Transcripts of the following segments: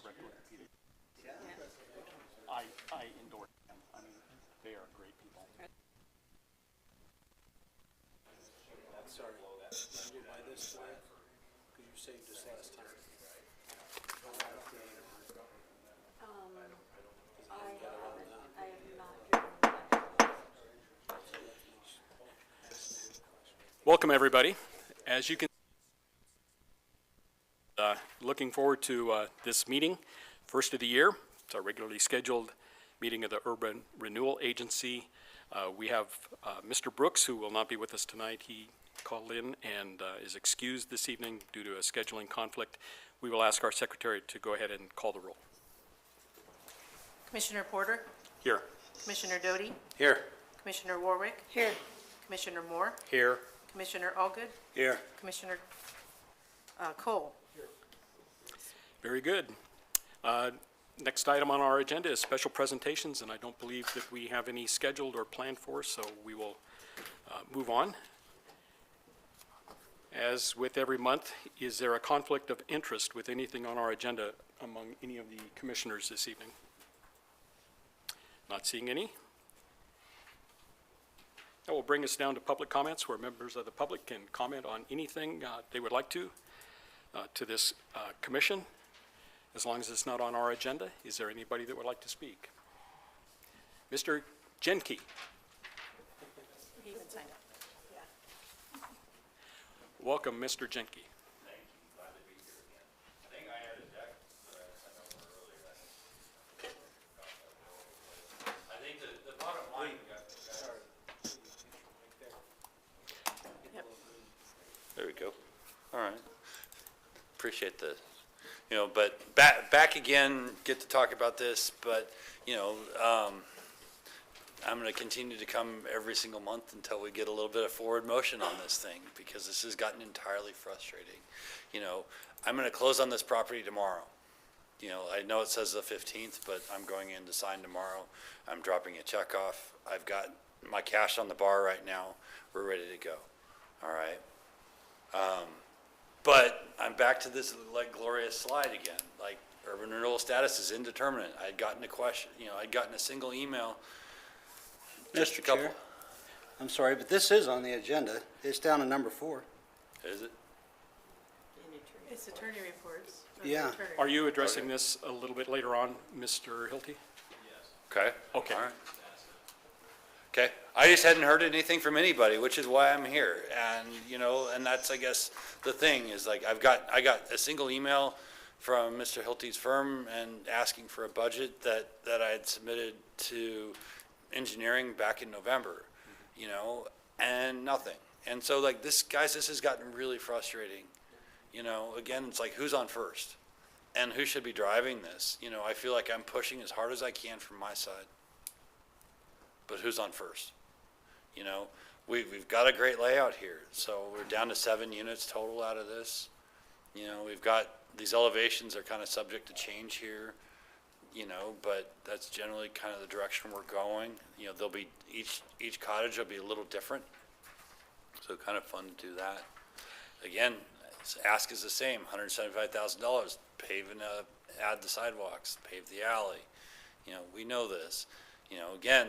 director with the PD. I endorse them. I mean, they are great people. Sorry, did you buy this today? Because you saved us last time. I have not driven that. Welcome, everybody. As you can, looking forward to this meeting, first of the year. It's our regularly scheduled meeting of the Urban Renewal Agency. We have Mr. Brooks, who will not be with us tonight. He called in and is excused this evening due to a scheduling conflict. We will ask our secretary to go ahead and call the roll. Commissioner Porter, Here. Commissioner Doty, Here. Commissioner Warwick, Here. Commissioner Moore, Here. Commissioner Allgood, Here. Commissioner Cole. Very good. Next item on our agenda is special presentations, and I don't believe that we have any scheduled or planned for, so we will move on. As with every month, is there a conflict of interest with anything on our agenda among any of the commissioners this evening? Not seeing any. That will bring us down to public comments, where members of the public can comment on anything they would like to this commission, as long as it's not on our agenda. Is there anybody that would like to speak? Mr. Genke. He even signed up. Welcome, Mr. Genke. Thank you, glad to be here again. I think I had a deck that I sent over earlier. I think the bottom line, there we go. All right. Appreciate the, but back again, get to talk about this, but, I'm going to continue to come every single month until we get a little bit of forward motion on this thing, because this has gotten entirely frustrating. I'm going to close on this property tomorrow. I know it says the 15th, but I'm going in to sign tomorrow. I'm dropping a check off. I've got my cash on the bar right now. We're ready to go. All right. But I'm back to this glorious slide again. Like, urban renewal status is indeterminate. I'd gotten a question, I'd gotten a single email. Just a couple. Chair, I'm sorry, but this is on the agenda. It's down to number 4. Is it? It's attorney reports. Yeah. Are you addressing this a little bit later on, Mr. Hilty? Okay. Okay. All right. Okay. I just hadn't heard anything from anybody, which is why I'm here. And, and that's, I guess, the thing is, like, I got a single email from Mr. Hilty's firm and asking for a budget that I had submitted to engineering back in November, and nothing. And so, like, this has gotten really frustrating. Again, it's like, who's on first and who should be driving this? I feel like I'm pushing as hard as I can from my side, but who's on first? We've got a great layout here. So we're down to 7 units total out of this. We've got, these elevations are kind of subject to change here. But that's generally kind of the direction we're going. There'll be, each cottage will be a little different. So kind of fun to do that. Again, ask is the same, $175,000, pave and add the sidewalks, pave the alley. We know this. Again,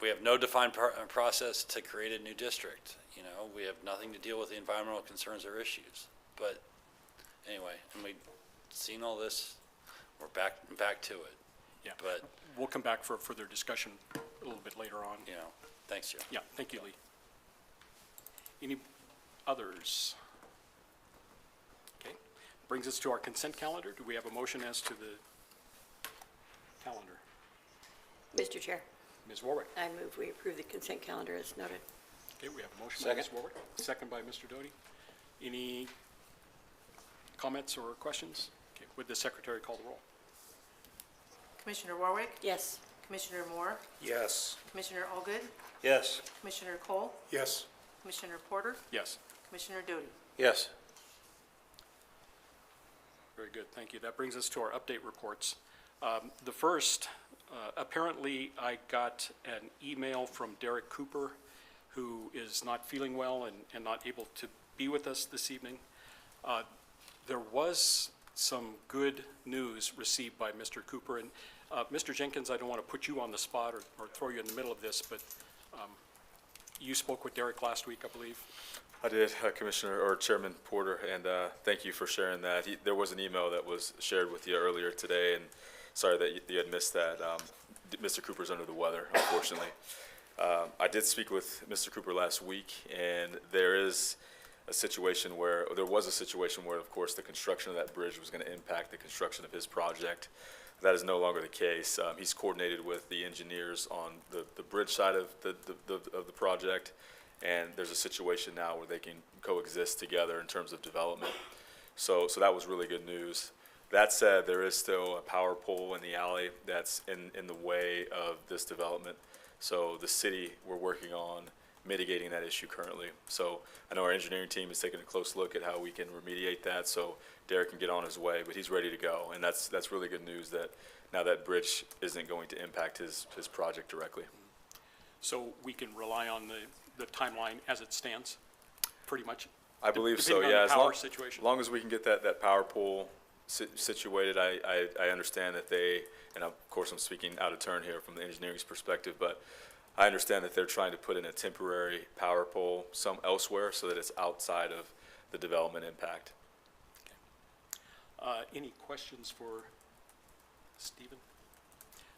we have no defined process to create a new district. We have nothing to deal with the environmental concerns or issues. But anyway, and we've seen all this. We're back to it. Yeah. But we'll come back for further discussion a little bit later on. thanks, Joe. Yeah, thank you, Lee. Any others? Okay. Brings us to our consent calendar. Do we have a motion as to the calendar? Mr. Chair, Ms. Warwick. I move we approve the consent calendar as noted. Okay, we have a motion by Ms. Warwick, second by Mr. Doty. Any comments or questions? Okay, would the secretary call the roll? Commissioner Warwick, Yes. Commissioner Moore, Yes. Commissioner Allgood, Yes. Commissioner Cole, Yes. Commissioner Porter, Yes. Commissioner Doty. Yes. Very good, thank you. That brings us to our update reports. The first, apparently I got an email from Derek Cooper, who is not feeling well and not able to be with us this evening. There was some good news received by Mr. Cooper. And Mr. Jenkins, I don't want to put you on the spot or throw you in the middle of this, but you spoke with Derek last week, I believe. I did, Commissioner, or Chairman Porter, and thank you for sharing that. There was an email that was shared with you earlier today, and sorry that you had missed that. Mr. Cooper's under the weather, unfortunately. I did speak with Mr. Cooper last week, and there was a situation where, of course, the construction of that bridge was going to impact the construction of his project. That is no longer the case. He's coordinated with the engineers on the bridge side of the project, and there's a situation now where they can coexist together in terms of development. So that was really good news. That said, there is still a power pole in the alley that's in the way of this development. So the city, we're working on mitigating that issue currently. So I know our engineering team is taking a close look at how we can remediate that so Derek can get on his way, but he's ready to go. And that's really good news that now that bridge isn't going to impact his project directly. So we can rely on the timeline as it stands, pretty much? I believe so, Depending on yeah. the power situation? As long as we can get that power pole situated, I understand that they, and of course I'm speaking out of turn here from the engineering's perspective, but I understand that they're trying to put in a temporary power pole elsewhere so that it's outside of the development impact. Any questions for Stephen?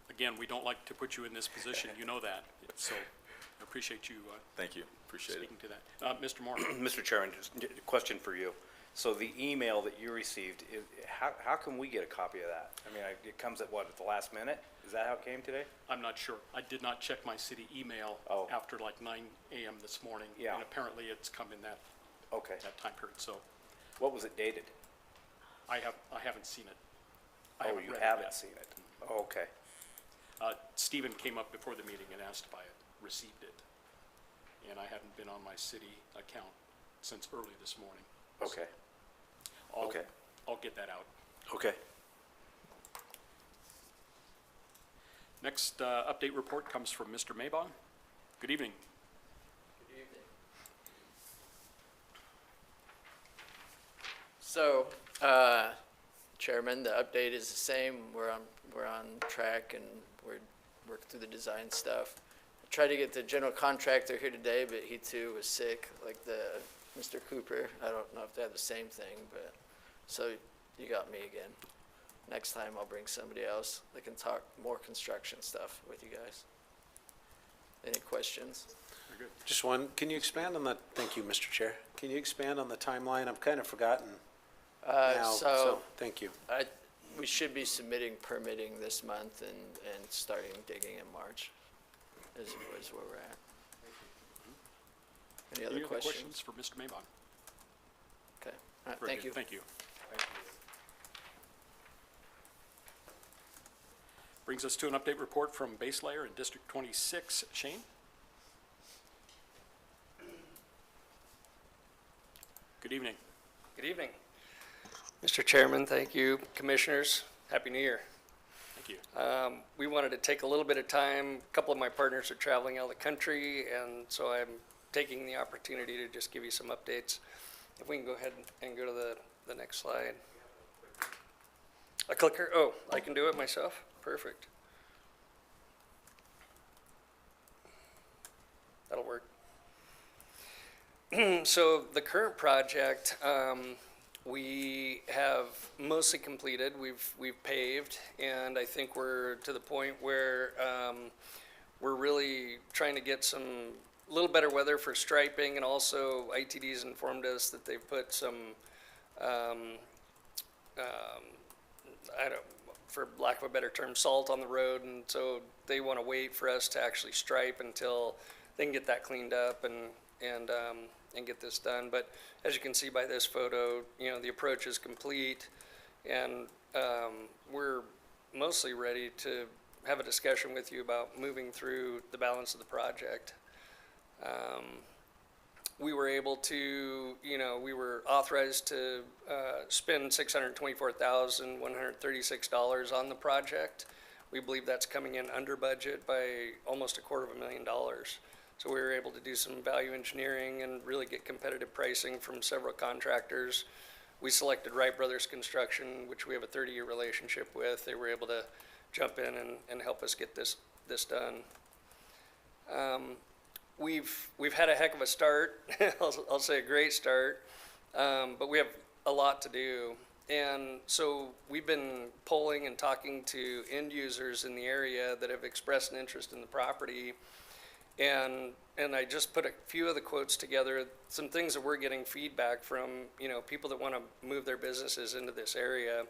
Again, we don't like to put you in this position, you know that, so I appreciate you Thank you, appreciate it. speaking to that. Mr. Moore? Mr. Chairman, just a question for you. So the email that you received, how can we get a copy of that? I mean, it comes at what, at the last minute? Is that how it came today? I'm not sure. I did not check my city email Oh. after like 9 a.m. this morning. Yeah. And apparently it's come in that Okay. time period, so What was it dated? I haven't seen it. I Oh, haven't you read it haven't yet. seen it? Oh, okay. Stephen came up before the meeting and asked if I had received it. And I hadn't been on my city account since early this morning. Okay. I'll- Okay. I'll get that out. Okay. Next update report comes from Mr. Maybon. Good evening. Good evening. So, Chairman, the update is the same. We're on track and we're working through the design stuff. I tried to get the general contractor here today, but he too was sick, like Mr. Cooper. I don't know if they have the same thing, but, so you got me again. Next time I'll bring somebody else that can talk more construction stuff with you guys. Any questions? Very good. Just one, can you expand on that? Thank you, Mr. Chair. Can you expand on the timeline? I've kind of forgotten now, so thank you. We should be submitting permitting this month and starting digging in March is where we're at. Any other questions? for Mr. Maybon? Okay, all right, Very thank good. you. Thank you. Brings us to an update report from base layer in District 26. Shane? Good evening. Good evening. Mr. Chairman, thank you. Commissioners, Happy New Year. Thank you. We wanted to take a little bit of time. A couple of my partners are traveling out of the country, and so I'm taking the opportunity to just give you some updates. If we can go ahead and go to the next slide. A clicker? Oh, I can do it myself? Perfect. That'll work. So the current project, we have mostly completed. We've paved, and I think we're to the point where we're really trying to get some little better weather for striping, and also ITD's informed us that they've put some, for lack of a better term, salt on the road, and so they want to wait for us to actually stripe until they can get that cleaned up and get this done. But as you can see by this photo, you know, the approach is complete, and we're mostly ready to have a discussion with you about moving through the balance of the project. We were able to, we were authorized to spend $624,136 on the project. We believe that's coming in under budget by almost $250,000. So we were able to do some value engineering and really get competitive pricing from several contractors. we selected Wright Brothers Construction, which we have a 30-year relationship with. They were able to jump in and help us get this done. We've had a heck of a start. I'll say a great start, but we have a lot to do. And so we've been polling and talking to end users in the area that have expressed an interest in the property. And I just put a few of the quotes together, some things that we're getting feedback from, people that want to move their businesses into this area.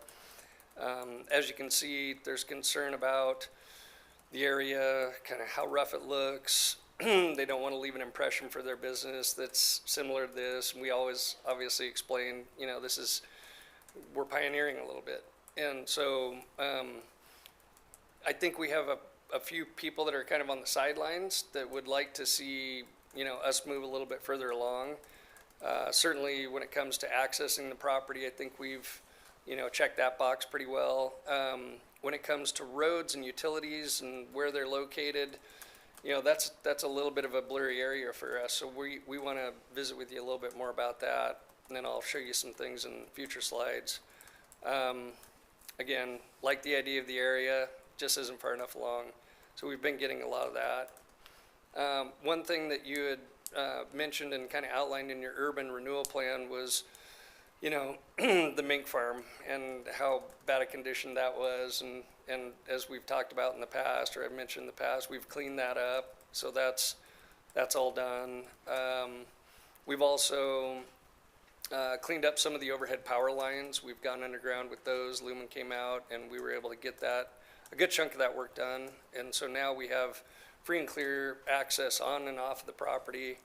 As you can see, there's concern about the area, kind of how rough it looks. They don't want to leave an impression for their business that's similar to this. We always obviously explain, we're pioneering a little bit. And so I think we have a few people that are kind of on the sidelines that would like to see, us move a little bit further along. Certainly when it comes to accessing the property, I think we've, checked that box pretty well. When it comes to roads and utilities and where they're located, that's a little bit of a blurry area for us. So we want to visit with you a little bit more about that. And then I'll show you some things in future slides. Again, like the idea of the area, just isn't far enough along. So we've been getting a lot of that. One thing that you had mentioned and kind of outlined in your urban renewal plan was, the mink farm and how bad a condition that was. And as we've talked about in the past, or I've mentioned in the past, we've cleaned that up. So that's all done. We've also cleaned up some of the overhead power lines. We've gone underground with those. Lumen came out and we were able to get a good chunk of that work done. And so now we have free and clear access on and off of the property.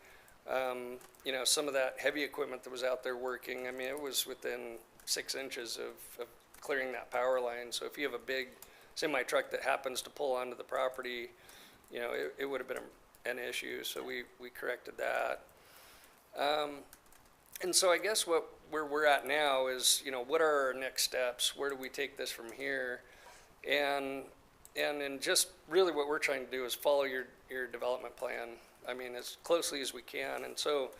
Some of that heavy equipment that was out there working, I mean, it was within 6 inches of clearing that power line. So if you have a big semi truck that happens to pull onto the property, it would have been an issue. So we corrected that. And so I guess where we're at now is, what are our next steps? Where do we take this from here? And just really what we're trying to do is follow your development plan. I mean, as closely as we can. And so,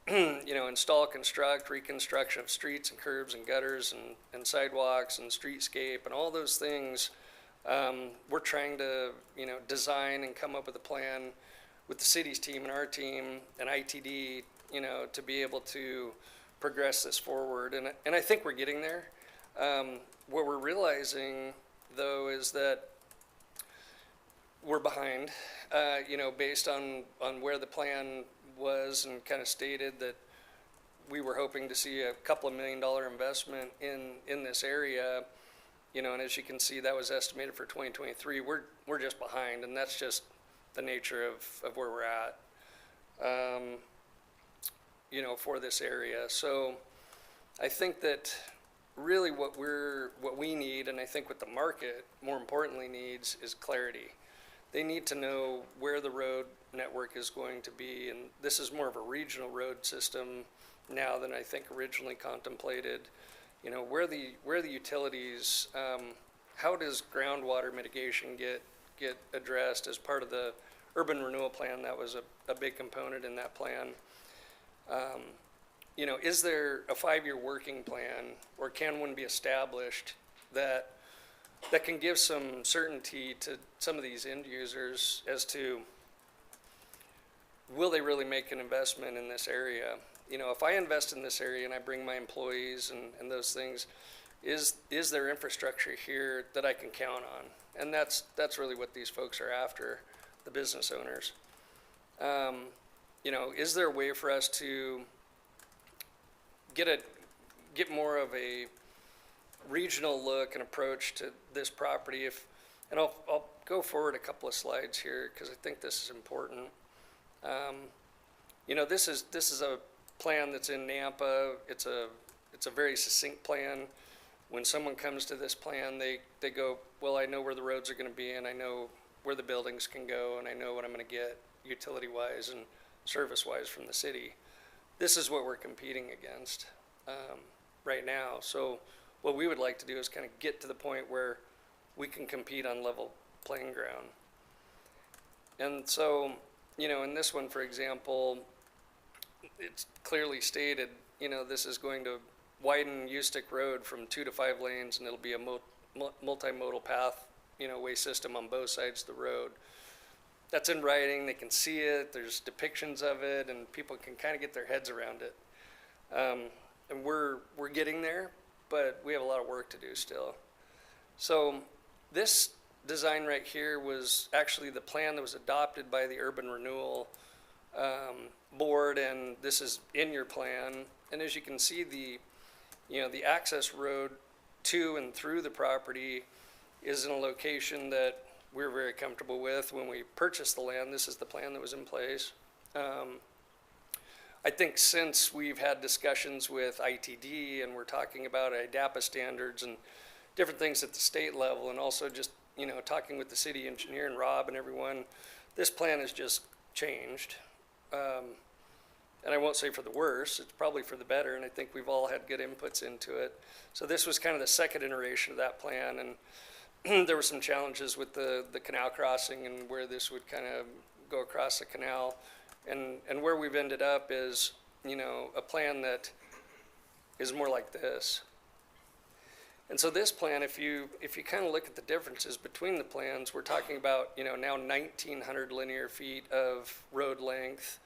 install, construct, reconstruction of streets and curbs and gutters and sidewalks and streetscape and all those things. We're trying to, design and come up with a plan with the city's team and our team and ITD, to be able to progress this forward. And I think we're getting there. What we're realizing, though, is that we're behind, based on where the plan was and kind of stated that we were hoping to see a couple of $1 million investment in this area, and as you can see, that was estimated for 2023. We're just behind, and that's just the nature of where we're at, for this area. So I think that really what we need, and I think what the market more importantly needs, is clarity. They need to know where the road network is going to be, and this is more of a regional road system now than I think originally contemplated. Where the utilities, how does groundwater mitigation get addressed as part of the urban renewal plan? That was a big component in that plan. Is there a 5-year working plan, or can one be established that can give some certainty to some of these end users as to, will they really make an investment in this area? If I invest in this area and I bring my employees and those things, is there infrastructure here that I can count on? And that's really what these folks are after, the business owners. Is there a way for us to get more of a regional look and approach to this property? And I'll go forward a couple of slides here because I think this is important. This is a plan that's in Nampa. It's a very succinct plan. When someone comes to this plan, they go, well, I know where the roads are going to be, and I know where the buildings can go, and I know what I'm going to get utility-wise and service-wise from the city. This is what we're competing against right now. So what we would like to do is kind of get to the point where we can compete on level playing ground. And so, in this one, for example, it's clearly stated, this is going to widen Ustick Road from 2 to 5 lanes, and it'll be a multimodal path, way system on both sides of the road. That's in writing, they can see it, there's depictions of it, and people can kind of get their heads around it. And we're getting there, but we have a lot of work to do still. So this design right here was actually the plan that was adopted by the Urban Renewal Board, and this is in your plan. And as you can see, the access road to and through the property is in a location that we're very comfortable with. When we purchased the land, this is the plan that was in place. I think since we've had discussions with ITD and we're talking about IDAPA standards and different things at the state level, and also just, talking with the city engineer and Rob and everyone, this plan has just changed. And I won't say for the worse, it's probably for the better, and I think we've all had good inputs into it. So this was kind of the second iteration of that plan, and there were some challenges with the canal crossing and where this would kind of go across the canal. And where we've ended up is, a plan that is more like this. And so this plan, if you kind of look at the differences between the plans, we're talking about, now 1,900 linear feet of road length,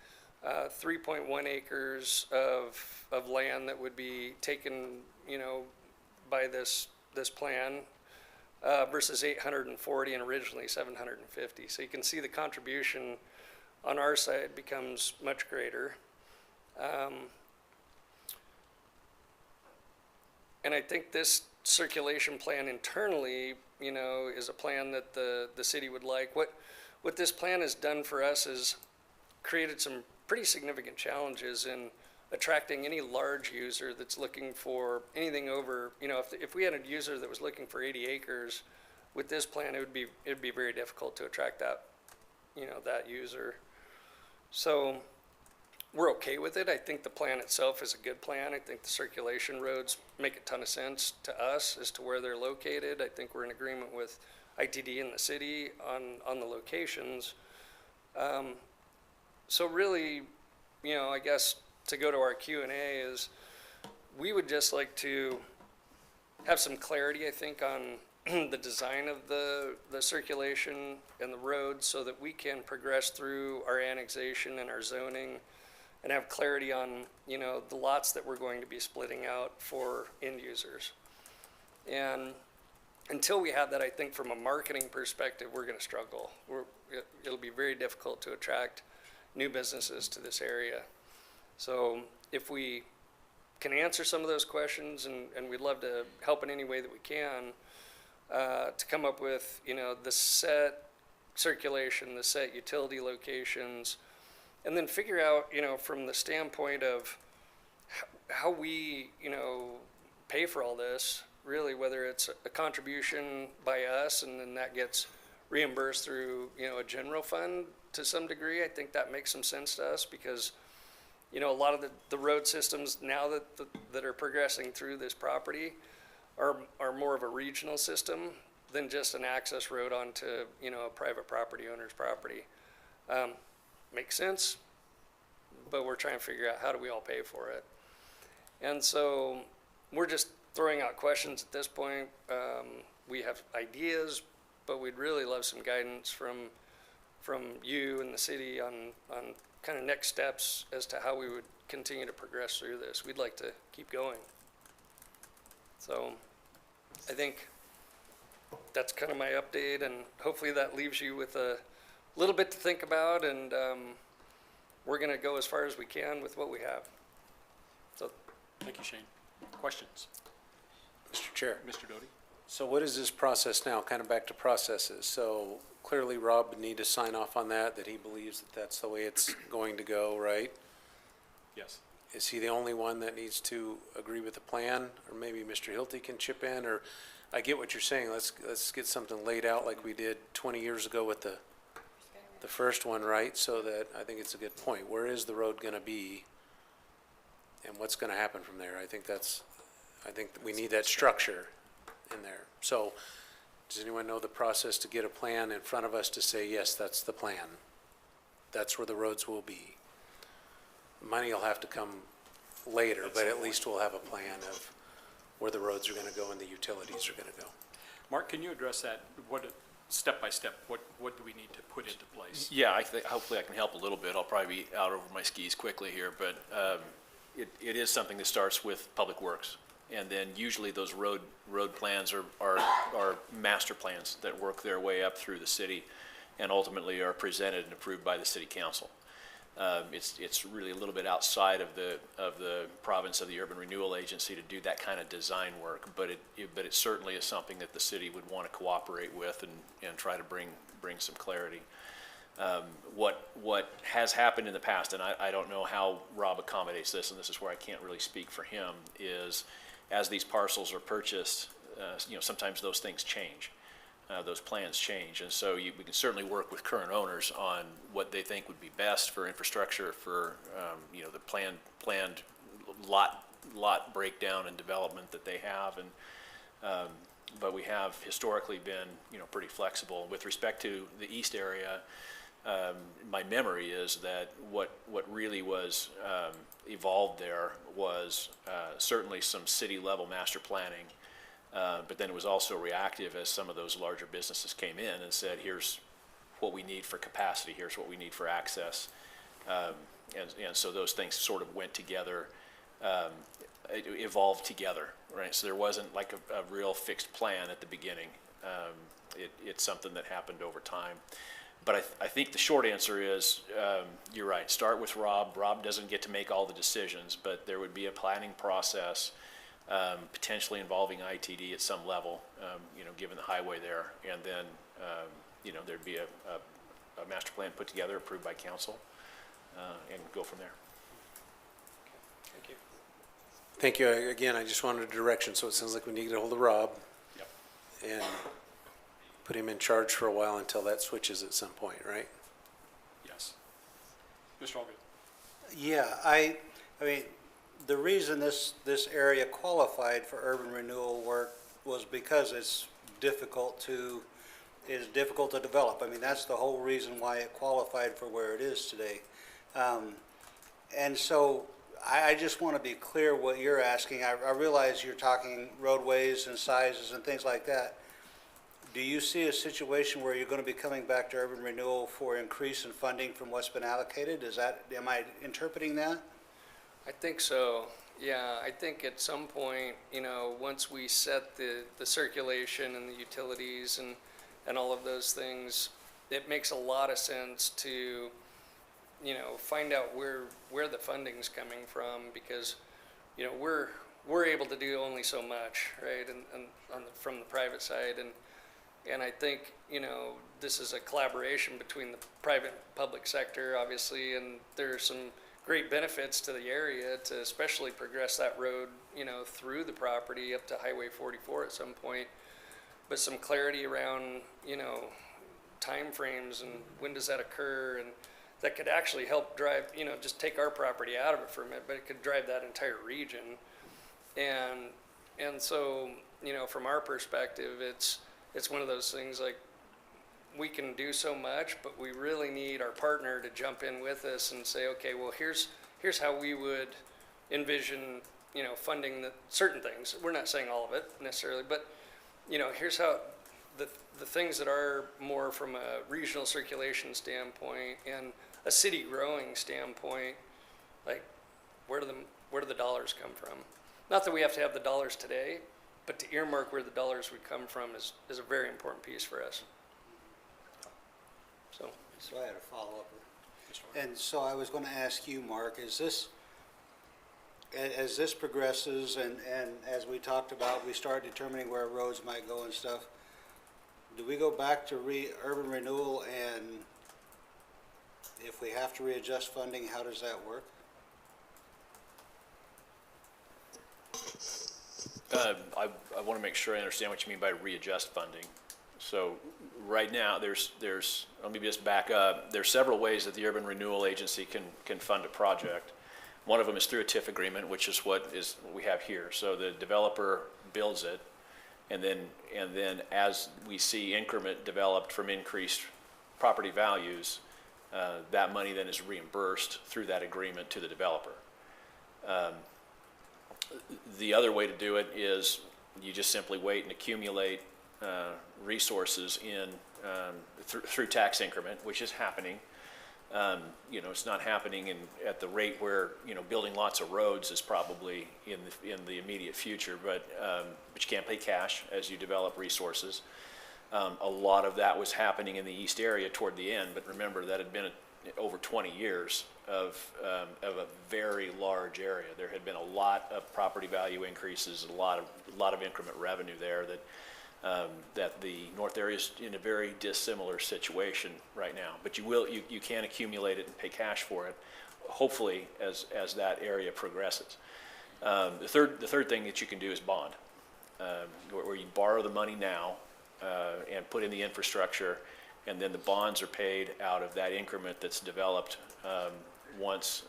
3.1 acres of land that would be taken, by this plan, versus 840 and originally 750. So you can see the contribution on our side becomes much greater. And I think this circulation plan internally, is a plan that the city would like. What this plan has done for us is created some pretty significant challenges in attracting any large user that's looking for anything over, if we had a user that was looking for 80 acres, with this plan, it'd be very difficult to attract that, that user. So we're okay with it. I think the plan itself is a good plan. I think the circulation roads make a ton of sense to us as to where they're located. I think we're in agreement with ITD and the city on the locations. So really, I guess to go to our Q&A is, we would just like to have some clarity, I think, on the design of the circulation and the roads so that we can progress through our annexation and our zoning and have clarity on, the lots that we're going to be splitting out for end users. And until we have that, I think from a marketing perspective, we're going to struggle. It'll be very difficult to attract new businesses to this area. So if we can answer some of those questions, and we'd love to help in any way that we can, to come up with, the set circulation, the set utility locations, and then figure out, from the standpoint of how we, pay for all this, really, whether it's a contribution by us and then that gets reimbursed through, a general fund to some degree. I think that makes some sense to us because, a lot of the road systems now that are progressing through this property are more of a regional system than just an access road onto, a private property owner's property. Makes sense, but we're trying to figure out how do we all pay for it. And so we're just throwing out questions at this point. We have ideas, but we'd really love some guidance from you and the city on kind of next steps as to how we would continue to progress through this. We'd like to keep going. So I think that's kind of my update, and hopefully that leaves you with a little bit to think about, and we're going to go as far as we can with what we have. So Thank you, Shane. Questions? Mr. Chair. Mr. Doty? So what is this process now? Kind of back to processes. So clearly Rob would need to sign off on that he believes that that's the way it's going to go, right? Yes. Is he the only one that needs to agree with the plan? Or maybe Mr. Hilty can chip in? Or I get what you're saying. Let's get something laid out like we did 20 years ago with the first one, right? So that, I think it's a good point. Where is the road going to be? And what's going to happen from there? I think we need that structure in there. So does anyone know the process to get a plan in front of us to say, yes, that's the plan? That's where the roads will be. Money will have to come later, but at least we'll have a plan of where the roads are gonna go and the utilities are gonna go. Mark, can you address that? Step by step, what do we need to put into place? Yeah, hopefully I can help a little bit. I'll probably be out over my skis quickly here, but it is something that starts with Public Works. And then usually those road plans are master plans that work their way up through the city and ultimately are presented and approved by the city council. It's really a little bit outside of the province of the Urban Renewal Agency to do that kind of design work, but it certainly is something that the city would want to cooperate with and try to bring some clarity. What has happened in the past, and I don't know how Rob accommodates this, and this is where I can't really speak for him, is as these parcels are purchased, sometimes those things change. Those plans change, and so we can certainly work with current owners on what they think would be best for infrastructure, for the planned lot breakdown and development that they have, and but we have historically been pretty flexible with respect to the east area. My memory is that what really was evolved there was certainly some city level master planning. But then it was also reactive as some of those larger businesses came in and said, here's what we need for capacity, here's what we need for access. And so those things sort of went together, evolved together, right? So there wasn't like a real fixed plan at the beginning. It's something that happened over time. But I think the short answer is, you're right, start with Rob. Rob doesn't get to make all the decisions, but there would be a planning process potentially involving ITD at some level, given the highway there. And then, there'd be a master plan put together, approved by council, and go from there. Thank you. Thank you. Again, I just wanted a direction, so it sounds like we need to get a hold of Rob. Yep. And put him in charge for a while until that switches at some point, right? Yes. Mr. Allgood? Yeah, I mean, the reason this area qualified for urban renewal work was because it's difficult to develop. I mean, that's the whole reason why it qualified for where it is today. And so I just want to be clear what you're asking. I realize you're talking roadways and sizes and things like that. Do you see a situation where you're going to be coming back to urban renewal for increase in funding from what's been allocated? Am I interpreting that? I think so. Yeah, I think at some point, once we set the circulation and the utilities and all of those things, it makes a lot of sense to, find out where the funding's coming from, because, we're able to do only so much, right? And from the private side, and I think, this is a collaboration between the private and public sector, obviously, and there are some great benefits to the area to especially progress that road, through the property up to Highway 44 at some point. But some clarity around, timeframes and when does that occur, and that could actually help drive, just take our property out of it for a minute, but it could drive that entire region. And so, from our perspective, it's one of those things like, we can do so much, but we really need our partner to jump in with us and say, okay, well, here's how we would envision, funding certain things. We're not saying all of it necessarily, but, here's how the things that are more from a regional circulation standpoint and a city growing standpoint, like where do the dollars come from? Not that we have to have the dollars today, but to earmark where the dollars would come from is a very important piece for us. So I had a follow-up. And so I was going to ask you, Mark, as this progresses and as we talked about, we start determining where roads might go and stuff, do we go back to urban renewal, and if we have to readjust funding, how does that work? I want to make sure I understand what you mean by readjust funding. So right now, let me just back up. There's several ways that the Urban Renewal Agency can fund a project. One of them is through a TIF agreement, which is what we have here. So the developer builds it, and then as we see increment developed from increased property values, that money then is reimbursed through that agreement to the developer. The other way to do it is you just simply wait and accumulate resources in through tax increment, which is happening. You know, it's not happening at the rate where, you know, building lots of roads is probably in the immediate future, but you can't pay cash as you develop resources. A lot of that was happening in the east area toward the end, but remember that had been over 20 years of a very large area. There had been a lot of property value increases, a lot of increment revenue there that the north area is in a very dissimilar situation right now. But you can accumulate it and pay cash for it, hopefully as that area progresses. The third thing that you can do is bond, where you borrow the money now and put in the infrastructure, and then the bonds are paid out of that increment that's developed once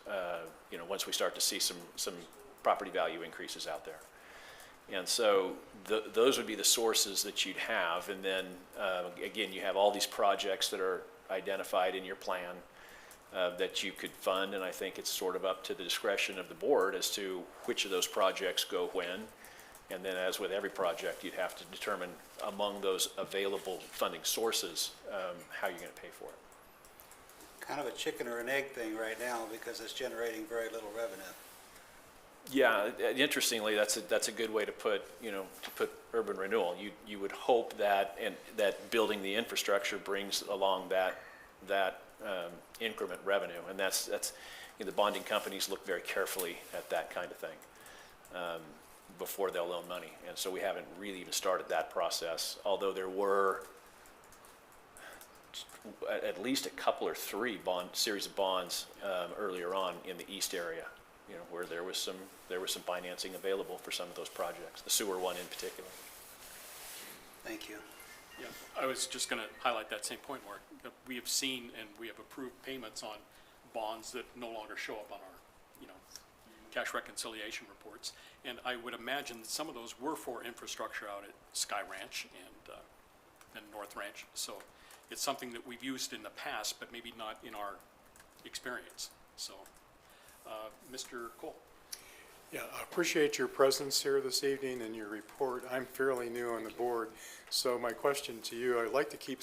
we start to see some property value increases out there. And so those would be the sources that you'd have. And then, again, you have all these projects that are identified in your plan that you could fund. And I think it's sort of up to the discretion of the board as to which of those projects go when. And then, as with every project, you'd have to determine among those available funding sources how you're going to pay for it. Kind of a chicken or an egg thing right now because it's generating very little revenue. Yeah, interestingly, that's a good way to put urban renewal. You would hope that building the infrastructure brings along that increment revenue, and that's the bonding companies look very carefully at that kind of thing before they'll loan money, and so we haven't really even started that process. Although there were at least a couple or three series of bonds earlier on in the east area, where there was some financing available for some of those projects, the sewer one in particular. Thank you. Yeah, I was just going to highlight that same point, Mark. That we have seen and we have approved payments on bonds that no longer show up on our, cash reconciliation reports. And I would imagine that some of those were for infrastructure out at Sky Ranch and North Ranch. So it's something that we've used in the past, but maybe not in our experience. So, Mr. Cole. Yeah, I appreciate your presence here this evening and your report. I'm fairly new on the board, so my question to you, I'd like to keep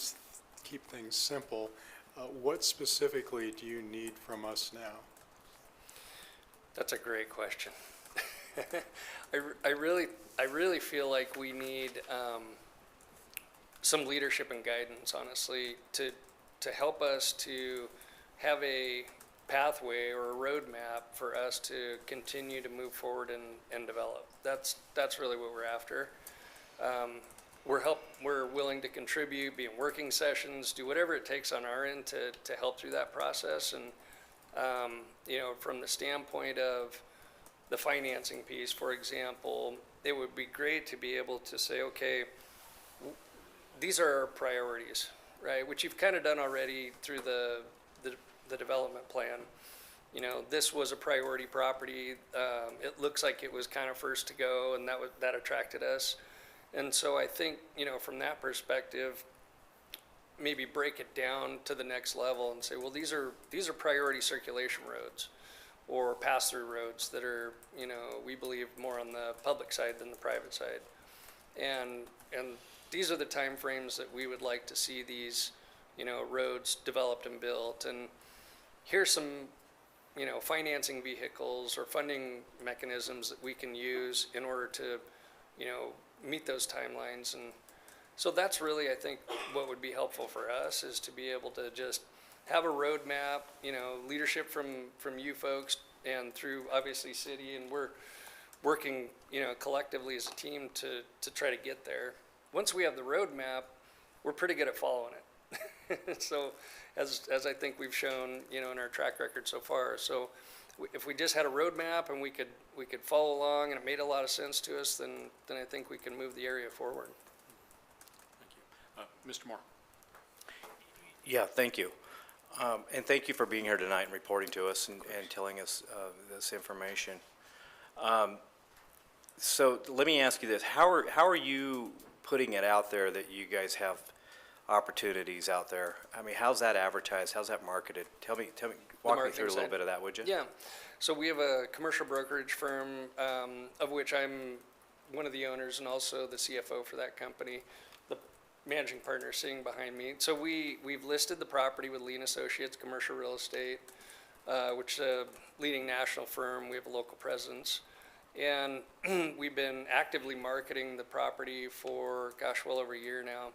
things simple. What specifically do you need from us now? That's a great question. I really feel like we need some leadership and guidance, honestly, to help us to have a pathway or a roadmap for us to continue to move forward and develop. That's really what we're after. We're willing to contribute, be in working sessions, do whatever it takes on our end to help through that process. And from the standpoint of the financing piece, for example, it would be great to be able to say, okay, these are our priorities, right? Which you've kind of done already through the development plan. This was a priority property. It looks like it was kind of first to go, and that attracted us. And so I think, from that perspective, maybe break it down to the next level and say, well, these are priority circulation roads or pass-through roads that are, we believe more on the public side than the private side. And these are the timeframes that we would like to see these, roads developed and built. And here's some, financing vehicles or funding mechanisms that we can use in order to, meet those timelines. And so that's really, I think, what would be helpful for us is to be able to just have a roadmap, leadership from you folks and through obviously city, and we're working, collectively as a team to try to get there. Once we have the roadmap, we're pretty good at following it. So as I think we've shown, in our track record so far. So if we just had a roadmap and we could follow along and it made a lot of sense to us, then I think we can move the area forward. Thank you. Mr. Moore. Yeah, thank you. And thank you for being here tonight and reporting to us and telling us this information. So let me ask you this. How are you putting it out there that you guys have opportunities out there. I mean, how's that advertised? How's that marketed? Walk me marketing through a little side? bit of that, would you? Yeah, so we have a commercial brokerage firm, of which I'm one of the owners and also the CFO for that company, the managing partner sitting behind me. So we've listed the property with Lean Associates Commercial Real Estate, which is a leading national firm. We have a local presence. And we've been actively marketing the property for, gosh, well over a year now.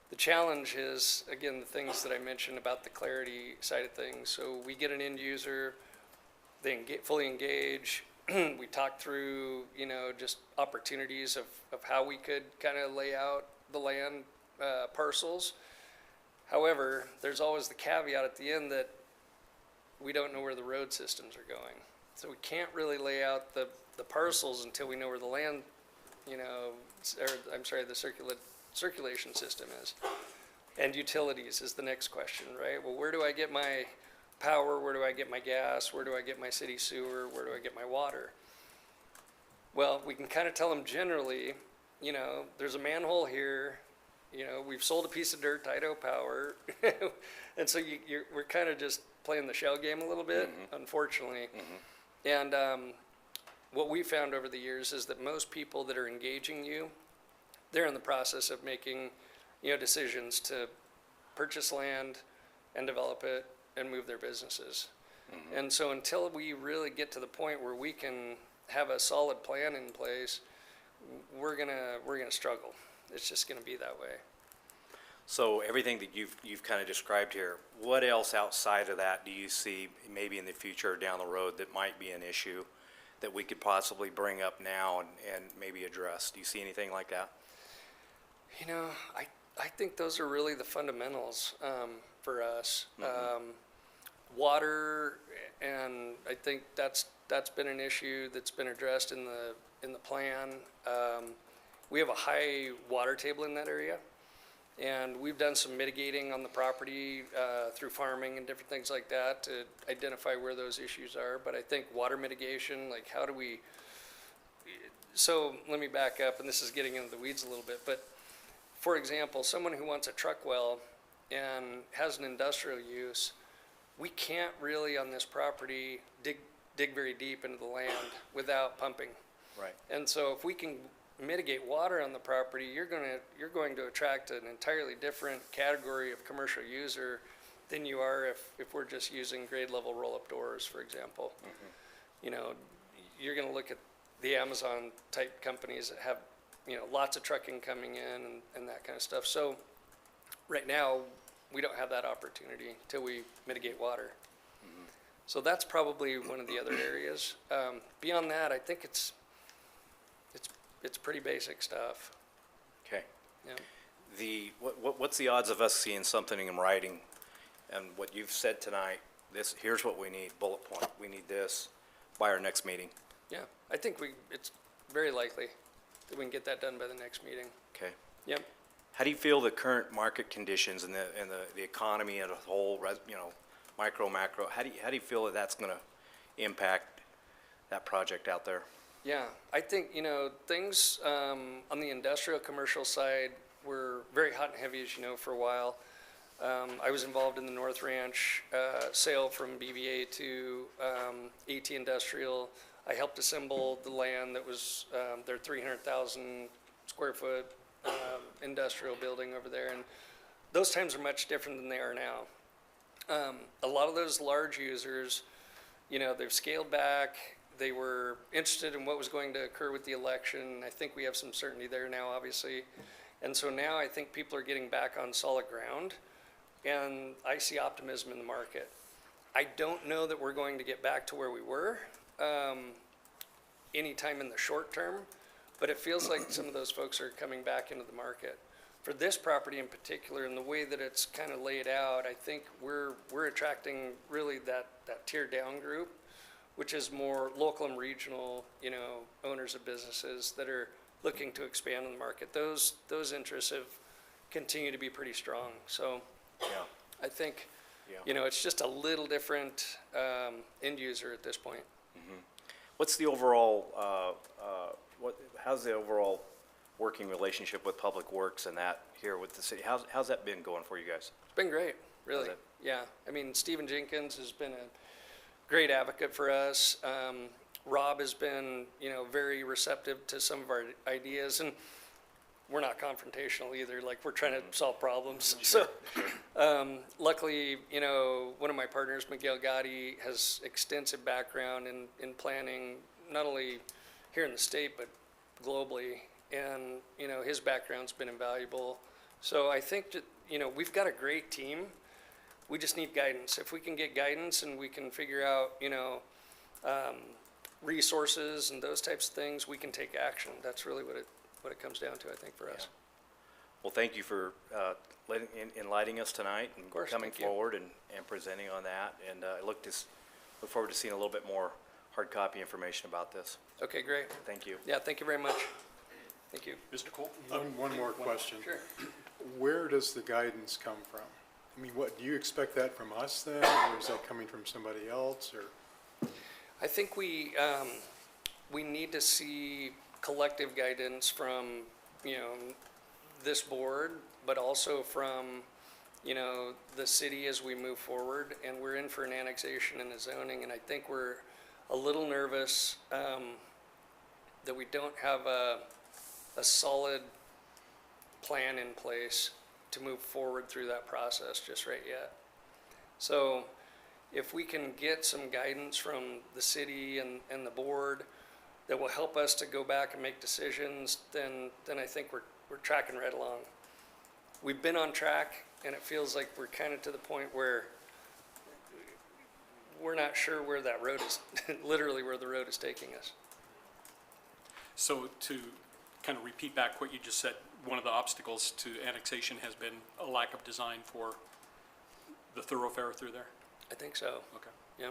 The challenge is, again, the things that I mentioned about the clarity side of things. So we get an end user, they fully engage. We talk through, just opportunities of how we could kind of lay out the land parcels. However, there's always the caveat at the end that we don't know where the road systems are going. So we can't really lay out the parcels until we know where the land, the circulation system is. And utilities is the next question, right? Well, where do I get my power? Where do I get my gas? Where do I get my city sewer? Where do I get my water? Well, we can kind of tell them generally, there's a manhole here, we've sold a piece of dirt to Idaho Power. And so we're kind of just playing the shell game a little bit, unfortunately. And what we found over the years is that most people that are engaging you, they're in the process of making, decisions to purchase land and develop it and move their businesses. And so until we really get to the point where we can have a solid plan in place, we're gonna struggle. It's just gonna be that way. So everything that you've kind of described here, what else outside of that do you see maybe in the future or down the road that might be an issue that we could possibly bring up now and maybe address? Do you see anything like that? I think those are really the fundamentals for us. Water, and I think that's been an issue that's been addressed in the plan. We have a high water table in that area, and we've done some mitigating on the property through farming and different things like that to identify where those issues are. But I think water mitigation, like how do we, so let me back up, and this is getting into the weeds a little bit, but for example, someone who wants a truck well and has an industrial use, we can't really on this property dig very deep into the land without pumping. Right. And so if we can mitigate water on the property, you're going to attract an entirely different category of commercial user than you are if we're just using grade level roll-up doors, for example. You're going to look at the Amazon type companies that have lots of trucking coming in and that kind of stuff. So right now we don't have that opportunity till we mitigate water. So that's probably one of the other areas. Beyond that, I think it's pretty basic stuff. Okay. Yeah. What's the odds of us seeing something in writing and what you've said tonight, here's what we need, bullet point, we need this by our next meeting? Yeah, I think it's very likely that we can get that done by the next meeting. Okay. Yep. How do you feel the current market conditions and the economy as a whole, micro, macro, how do you feel that that's going to impact that project out there? Yeah, I think, things on the industrial commercial side were very hot and heavy, as you know, for a while. I was involved in the North Ranch sale from BVA to AT Industrial. I helped assemble the land that was their 300,000 square foot industrial building over there. And those times are much different than they are now. A lot of those large users, they've scaled back. They were interested in what was going to occur with the election. I think we have some certainty there now, obviously. And so now I think people are getting back on solid ground, and I see optimism in the market. I don't know that we're going to get back to where we were anytime in the short term, but it feels like some of those folks are coming back into the market. For this property in particular, and the way that it's kind of laid out, I think we're attracting really that tier down group, which is more local and regional, owners of businesses that are looking to expand in the market. Those interests have continued to be pretty strong. So Yeah. I think, Yeah. it's just a little different end user at this point. What's the overall, how's the overall working relationship with Public Works and that here with the city. How's that been going for you guys? It's been great, really. Has it? Yeah, I mean, Stephen Jenkins has been a great advocate for us. Rob has been, very receptive to some of our ideas, and we're not confrontational either, like, we're trying to solve problems. So, luckily, one of my partners, Miguel Gotti, has extensive background in planning, not only here in the state, but globally. And, his background's been invaluable. So I think that, we've got a great team. We just need guidance. If we can get guidance and we can figure out, resources and those types of things, we can take action. That's really what it comes down to, I think, for us. Well, thank you for enlightening us tonight and course, coming thank you. forward and presenting on that. And I look forward to seeing a little bit more hard copy information about this. Okay, great. Thank you. Yeah, thank you very much. Thank you. Mr. Cole? One more question. Sure. Where does the guidance come from? I mean, what, do you expect that from us then, or is that coming from somebody else, or? I think we need to see collective guidance from, this board, but also from, the city as we move forward. And we're in for an annexation and a zoning, and I think we're a little nervous that we don't have a solid plan in place to move forward through that process just right yet. So if we can get some guidance from the city and the board that will help us to go back and make decisions, then I think we're tracking right along. We've been on track, and it feels like we're kind of to the point where we're not sure where that road is, literally where the road is taking us. So to kind of repeat back what you just said, one of the obstacles to annexation has been a lack of design for the thoroughfare through there? I think so, Okay. yeah.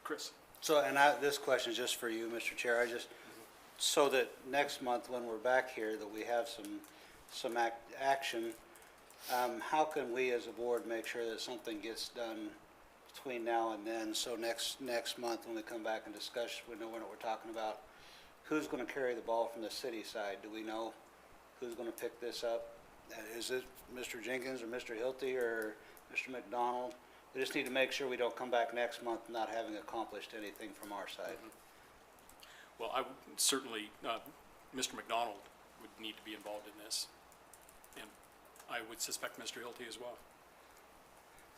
Chris? So, and this question is just for you, Mr. Chair. So that next month when we're back here, that we have some action, how can we as a board make sure that something gets done between now and then? So next month when we come back and discuss, we know what we're talking about. Who's going to carry the ball from the city side? Do we know who's going to pick this up? Is it Mr. Jenkins or Mr. Hilty or Mr. McDonald? We just need to make sure we don't come back next month not having accomplished anything from our side. Well, I would certainly, Mr. McDonald would need to be involved in this. And I would suspect Mr. Hilty as well.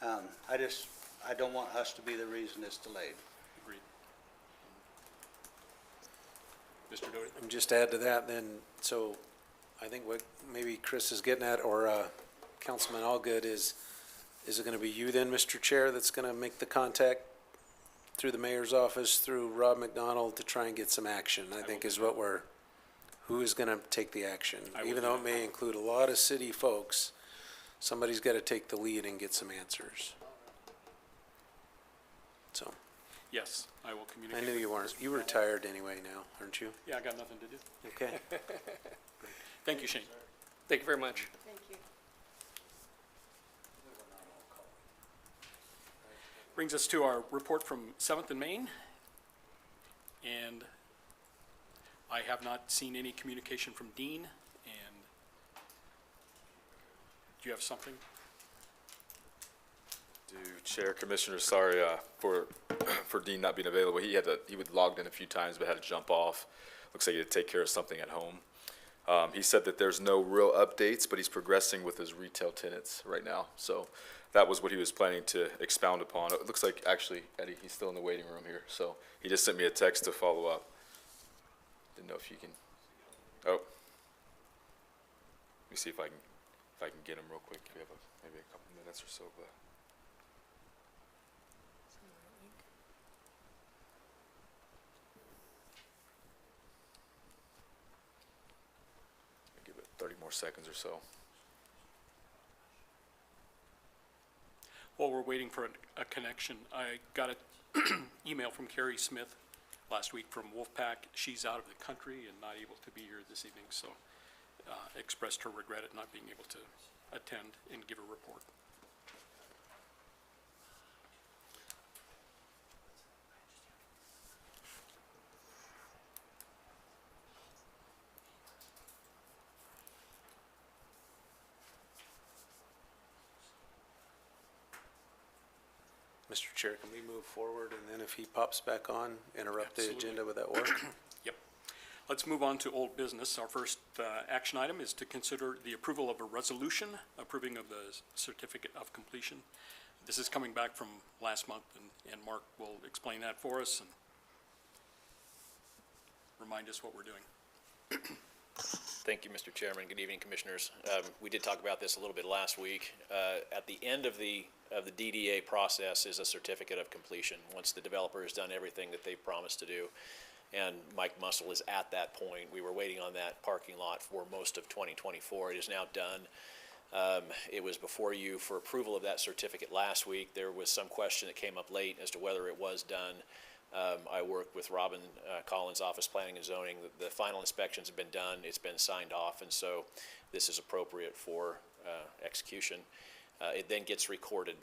I don't want us to be the reason it's delayed. Agreed. Mr. Doty? And just to add to that then, so I think what maybe Chris is getting at, or Councilman Allgood, is it going to be you then, Mr. Chair, that's going to make the contact through the mayor's office, through Rob McDonald, to try and get some action? I think is what who is going to take the action? I will Even do though that. it may include a lot of city folks, somebody's got to take the lead and get some answers. So, Yes, I will I communicate. knew you weren't, you were retired anyway now, aren't you? Yeah, I got nothing to do. Okay. Thank you, Shane. Thank you very much. Thank you. Brings us to our report from 7th and Main. And I have not seen any communication from Dean. And do you have something? Chair, Commissioner, sorry for Dean not being available. He would logged in a few times but had to jump off. Looks like he had to take care of something at home. He said that there's no real updates, but he's progressing with his retail tenants right now. So that was what he was planning to expound upon. It looks like, actually, Eddie, he's still in the waiting room here. So he just sent me a text to follow up. Didn't know if you can, oh. Let me see if I can get him real quick. We have maybe a couple minutes or so, but. Give it 30 more seconds or so. While we're waiting for a connection, I got an email from Carrie Smith last week from Wolfpack. She's out of the country and not able to be here this evening, so expressed her regret at not being able to attend and give a report. Mr. Chair, can we move forward, and then if he pops back on, interrupt the Absolutely. agenda, would that work? Yep. Let's move on to old business. Our first action item is to consider the approval of a resolution approving of the certificate of completion. This is coming back from last month, and Mark will explain that for us and remind us what we're doing. Thank you, Mr. Chairman. Good evening, Commissioners. We did talk about this a little bit last week. At the end of the DDA process is a certificate of completion, once the developer has done everything that they promised to do. And Mike Muscle is at that point. We were waiting on that parking lot for most of 2024. It is now done. It was before you for approval of that certificate last week. There was some question that came up late as to whether it was done. I worked with Robin Collins, Office Planning and Zoning. The final inspections have been done. It's been signed off, and so this is appropriate for execution. It then gets recorded.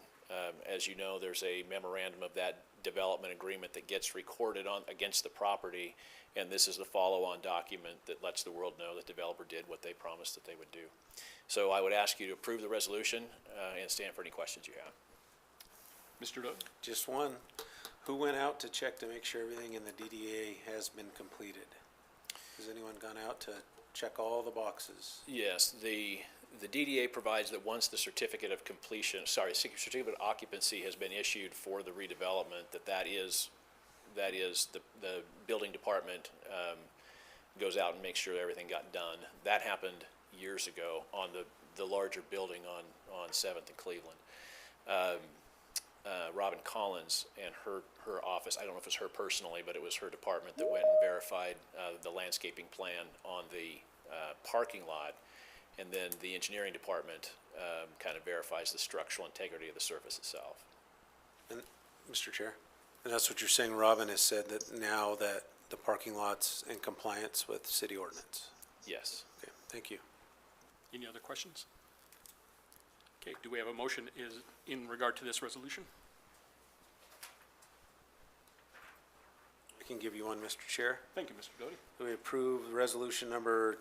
As you know, there's a memorandum of that development agreement that gets recorded on against the property, and this is the follow-on document that lets the world know that the developer did what they promised that they would do. So I would ask you to approve the resolution and stand for any questions you have. Mr. Doe? Just one. Who went out to check to make sure everything in the DDA has been completed? Has anyone gone out to check all the boxes? Yes, the DDA provides that once the certificate of completion, certificate of occupancy has been issued for the redevelopment, that is the building department goes out and makes sure everything got done. That happened years ago on the larger building on 7th and Cleveland. Robin Collins and her office, I don't know if it was her personally, but it was her department that went and verified the landscaping plan on the parking lot. And then the engineering department kind of verifies the structural integrity of the surface itself. And, Mr. Chair, and that's what you're saying, Robin has said that now that the parking lot's in compliance with city ordinance? Yes. Okay, thank you. Any other questions? Okay, do we have a motion in regard to this resolution? I can give you one, Mr. Chair. Thank you, Mr. Doty. We approve resolution number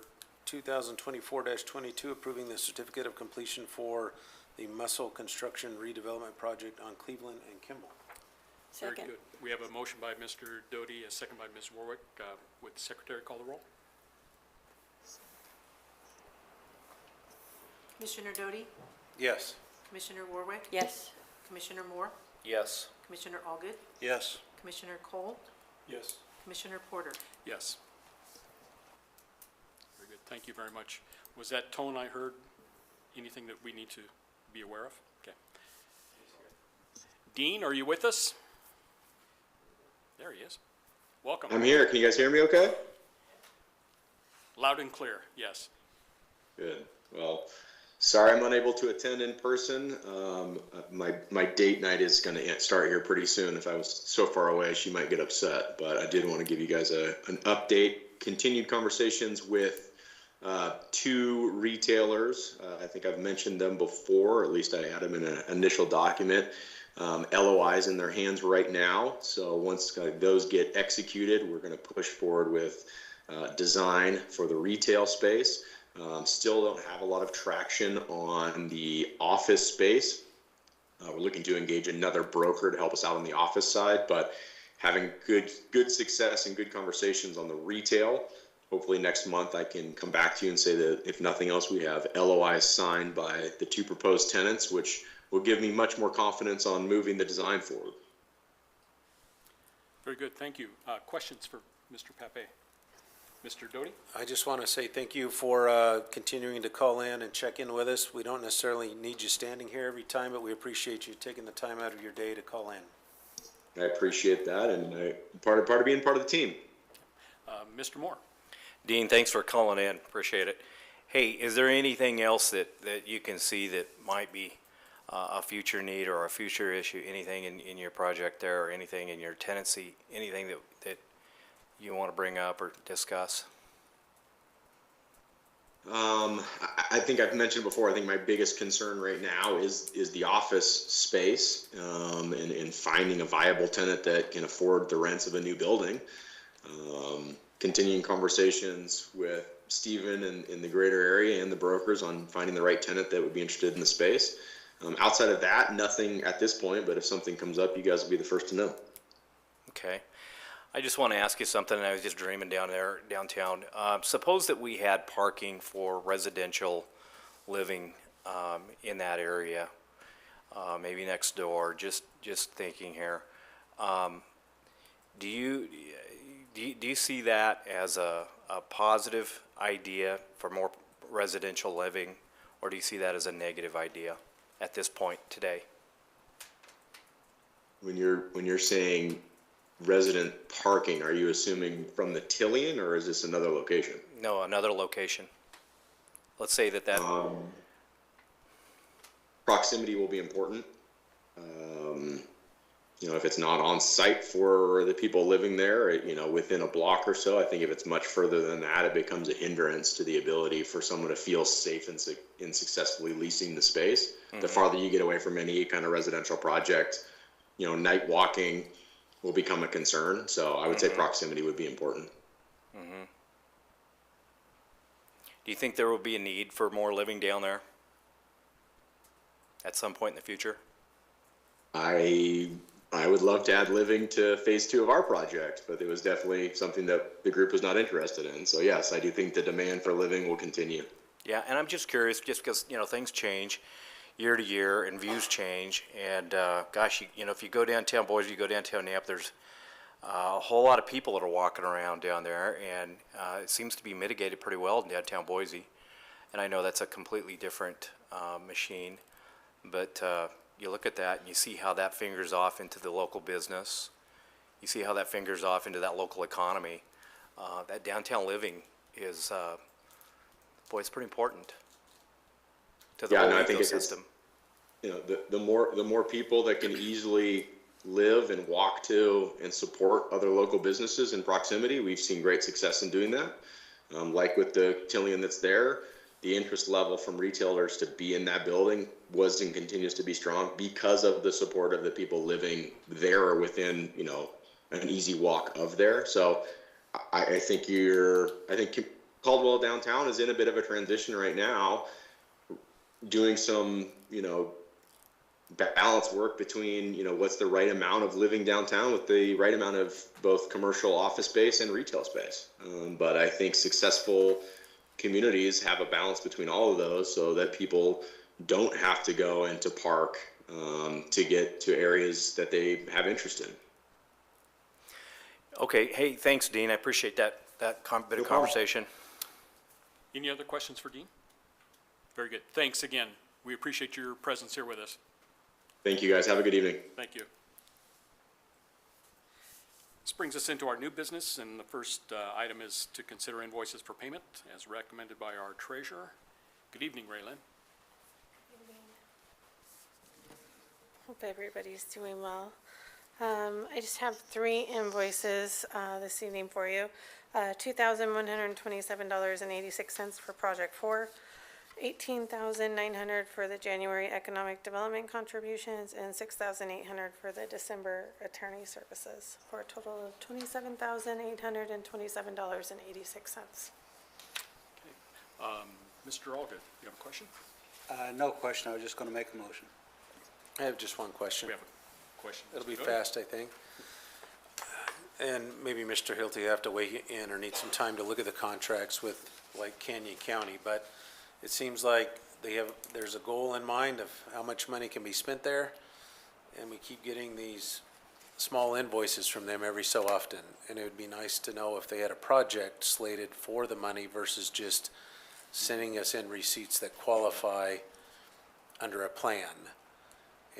2024-22, approving the certificate of completion for the Muscle Construction redevelopment project on Cleveland and Kimball. Very Second. good. We have a motion by Mr. Doty, a second by Ms. Warwick. Would the secretary call the roll? Commissioner Doty, Yes. Commissioner Warwick, Yes. Commissioner Moore, Yes. Commissioner Allgood, Yes. Commissioner Cole, Yes. Commissioner Porter. Yes. Very good. Thank you very much. Was that tone I heard anything that we need to be aware of? Okay. Dean, are you with us? There he is. Welcome. I'm here. Can you guys hear me okay? Loud and clear, yes. Good. Well, sorry I'm unable to attend in person. My date night is going to start here pretty soon. If I was so far away, she might get upset. But I did want to give you guys an update. Continued conversations with two retailers. I think I've mentioned them before, or at least I had them in an initial document. LOIs in their hands right now. So once those get executed, we're going to push forward with design for the retail space. Still don't have a lot of traction on the office space. We're looking to engage another broker to help us out on the office side, but having good success and good conversations on the retail. Hopefully next month I can come back to you and say that if nothing else, we have LOIs signed by the two proposed tenants, which will give me much more confidence on moving the design forward. Very good, thank you. Questions for Mr. Pape? Mr. Doty? I just want to say thank you for continuing to call in and check in with us. We don't necessarily need you standing here every time, but we appreciate you taking the time out of your day to call in. I appreciate that, and part of being part of the team. Mr. Moore? Dean, thanks for calling in. Appreciate it. Hey, is there anything else that you can see that might be a future need or a future issue, anything in your project there or anything in your tenancy, anything that you want to bring up or discuss? I think I've mentioned before, I think my biggest concern right now is the office space and finding a viable tenant that can afford the rents of a new building. Continuing conversations with Stephen in the greater area and the brokers on finding the right tenant that would be interested in the space. Outside of that, nothing at this point, but if something comes up, you guys will be the first to know. Okay. I just want to ask you something, and I was just dreaming down there, downtown. Suppose that we had parking for residential living in that area, maybe next door, just thinking here. Do you see that as a positive idea for more residential living, or do you see that as a negative idea at this point today? When you're saying resident parking, are you assuming from the Tillian, or is this another location? No, another location. Let's say that Proximity will be important. If it's not on site for the people living there, within a block or so, I think if it's much further than that, it becomes a hindrance to the ability for someone to feel safe in successfully leasing the space. The farther you get away from any kind of residential project, night walking will become a concern. So I would say proximity would be important. Do you think there will be a need for more living down there at some point in the future? I would love to add living to phase 2 of our project, but it was definitely something that the group was not interested in. So yes, I do think the demand for living will continue. Yeah, and I'm just curious, just because, things change year to year and views change. And gosh, if you go downtown Boise, you go downtown Nap, there's a whole lot of people that are walking around down there, and it seems to be mitigated pretty well in downtown Boise. And I know that's a completely different machine, but you look at that and you see how that fingers off into the local business. You see how that fingers off into that local economy. That downtown living is, it's pretty important to the whole I think ecosystem. The more people that can easily live and walk to and support other local businesses in proximity, we've seen great success in doing that. Like with the Tillian that's there, the interest level from retailers to be in that building was and continues to be strong because of the support of the people living there or within, an easy walk of there. So I think Caldwell downtown is in a bit of a transition right now, doing some, balance work between, what's the right amount of living downtown with the right amount of both commercial office space and retail space. But I think successful communities have a balance between all of those so that people don't have to go into park to get to areas that they have interest in. Okay, hey, thanks, Dean. I appreciate that bit of conversation. Any other questions for Dean? Very good. Thanks again. We appreciate your presence here with us. Thank you, guys. Have a good evening. Thank you. This brings us into our new business, and the first item is to consider invoices for payment as recommended by our treasurer. Good evening, Raylyn. Hope everybody's doing well. I just have 3 invoices this evening for you. $2,127.86 for Project 4, $18,900 for the January Economic Development contributions, and $6,800 for the December attorney services, for a total of $27,827.86. Mr. Allgood, you have a question? No question, I was just going to make a motion. I have just one question. We have a question. It'll be Go ahead. fast, I think. And maybe Mr. Hilty, you have to weigh in or need some time to look at the contracts with, like, Canyon County, but it seems like there's a goal in mind of how much money can be spent there, and we keep getting these small invoices from them every so often, and it would be nice to know if they had a project slated for the money versus just sending us in receipts that qualify under a plan.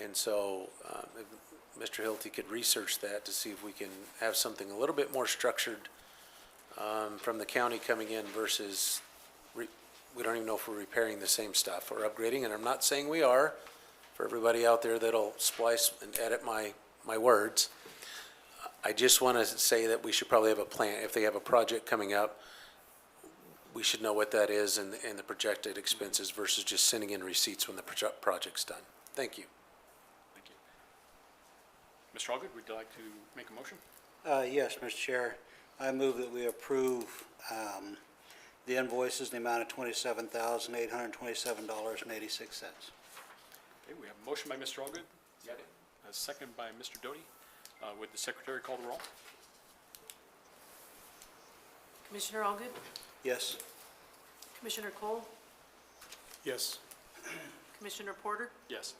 And so, if Mr. Hilty could research that to see if we can have something a little bit more structured from the county coming in versus we don't even know if we're repairing the same stuff or upgrading, and I'm not saying we are, for everybody out there that'll splice and edit my words. I just want to say that we should probably have a plan. If they have a project coming up, we should know what that is and the projected expenses versus just sending in receipts when the project's done. Thank you. Thank you. Mr. Allgood, would you like to make a motion? Yes, Mr. Chair. I move that we approve the invoices in the amount of $27,827.86. Okay, we have a motion by Mr. Allgood. A second by Mr. Doty. Would the secretary call the roll? Commissioner Allgood, Yes. Commissioner Cole, Yes. Commissioner Porter, Yes.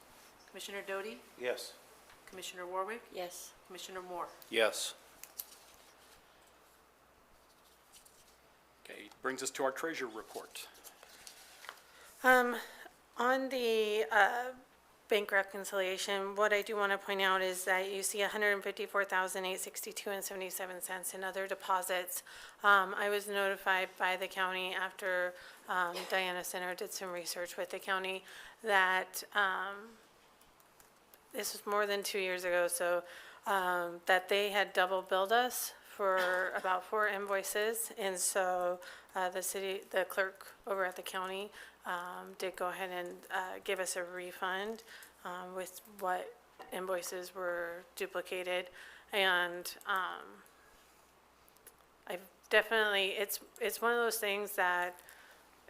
Commissioner Doty, Yes. Commissioner Warwick, Yes. Commissioner Moore. Yes. Okay, brings us to our treasurer report. On the bank reconciliation, what I do want to point out is that you see $154,862.77 in other deposits. I was notified by the county after Diana Center did some research with the county that this was more than 2 years ago, so that they had double billed us for about 4 invoices, and so the clerk over at the county did go ahead and give us a refund with what invoices were duplicated, and I've definitely, it's one of those things that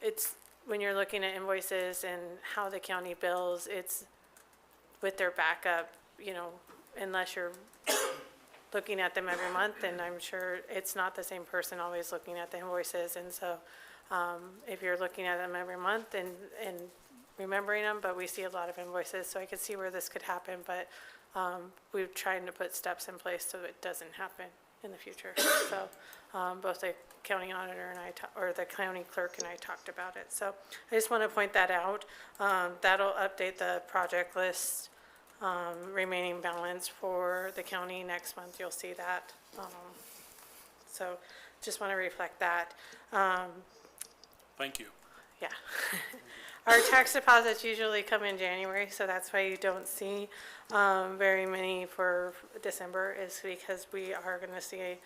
it's, when you're looking at invoices and how the county bills, it's with their backup, you know, unless you're looking at them every month, and I'm sure it's not the same person always looking at the invoices, and so if you're looking at them every month and remembering them, but we see a lot of invoices, so I could see where this could happen, but we're trying to put steps in place so it doesn't happen in the future. So both the county auditor and or the county clerk and I talked about it. So I just want to point that out. That'll update the project list remaining balance for the county next month. You'll see that. So just want to reflect that. Thank you. Yeah. Our tax deposits usually come in January, so that's why you don't see very many for December, is because we are going to see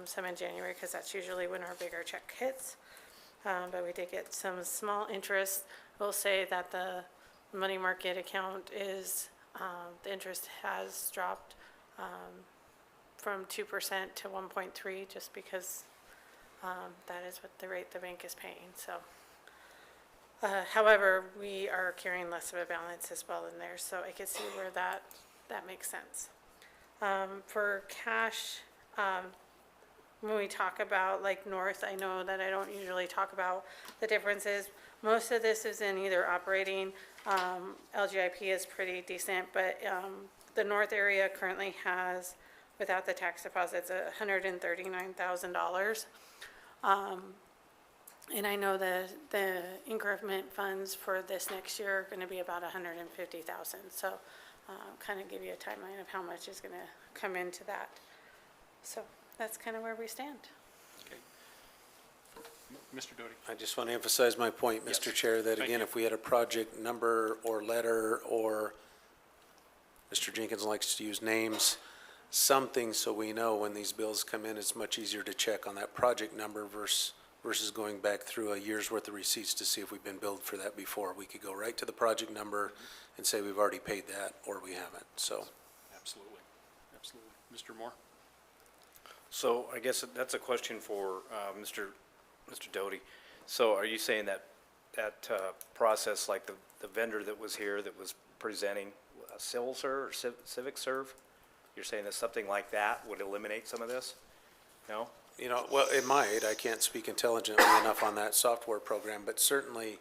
some in January, because that's usually when our bigger check hits. But we did get some small interest. We'll say that the money market account is, the interest has dropped from 2% to 1.3, just because that is what the rate the bank is paying. So, however, we are carrying less of a balance as well in there, so I could see where that makes sense. For cash, when we talk about like North, I know that I don't usually talk about the differences. Most of this is in either operating. LGIP is pretty decent, but the North area currently has, without the tax deposits, $139,000. And I know the increment funds for this next year are going to be about $150,000. So kind of give you a timeline of how much is going to come into that. So that's kind of where we stand. Okay. Mr. Doty. I just want to emphasize my point, Yes. Mr. Chair, that Thank again, you. if we had a project number or letter, or Mr. Jenkins likes to use names, something so we know when these bills come in, it's much easier to check on that project number versus going back through a year's worth of receipts to see if we've been billed for that before. We could go right to the project number and say we've already paid that, or we haven't, so. Absolutely. Absolutely. Mr. Moore? So I guess that's a question for Mr. Doty. So are you saying that process, like the vendor that was here that was presenting a civil serve or civic serve, you're saying that something like that would eliminate some of this? No? You know, well, it might. I can't speak intelligently enough on that software program, but certainly,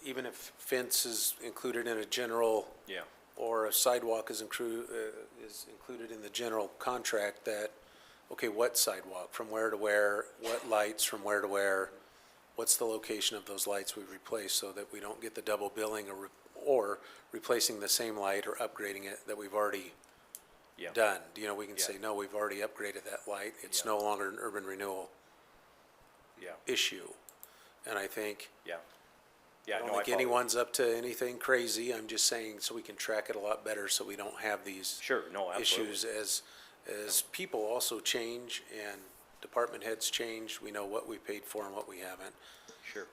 even if fence is included in a general, Yeah. or a sidewalk is included in the general contract, that, okay, what sidewalk, from where to where, what lights from where to where, what's the location of those lights we replace, so that we don't get the double billing, or replacing the same light or upgrading it that we've already Yeah. done. You know, we can Yeah. say, no, we've already upgraded that light. It's Yeah. no longer an urban renewal Yeah. issue. And I think, Yeah. I Yeah, don't no, I think follow. anyone's up to anything crazy. I'm just saying, so we can track it a lot better, so we don't have these Sure, no, absolutely. issues as people also change and department heads change. We know what we paid for and what we haven't. Sure.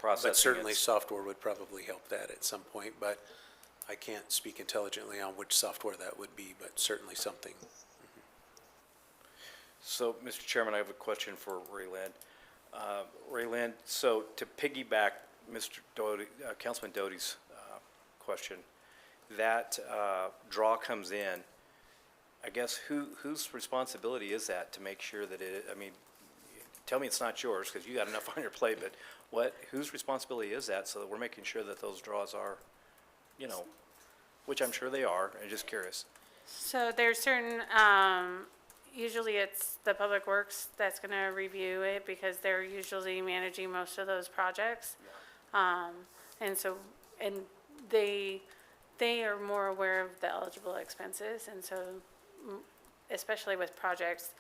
But certainly it's- software would probably help that at some point, but I can't speak intelligently on which software that would be, but certainly something. So, Mr. Chairman, I have a question for Ray Lynn. Ray Lynn, so to piggyback Mr. Doty, Councilman Doty's question. That draw comes in, I guess whose responsibility is that to make sure that it, I mean, tell me it's not yours because you got enough on your plate, but whose responsibility is that so that we're making sure that those draws are, you know, which I'm sure they are, I'm just curious. So there's certain, usually it's the Public Works that's gonna review it because they're usually managing most of those projects. And so, and they are more aware of the eligible expenses, and so, especially with projects,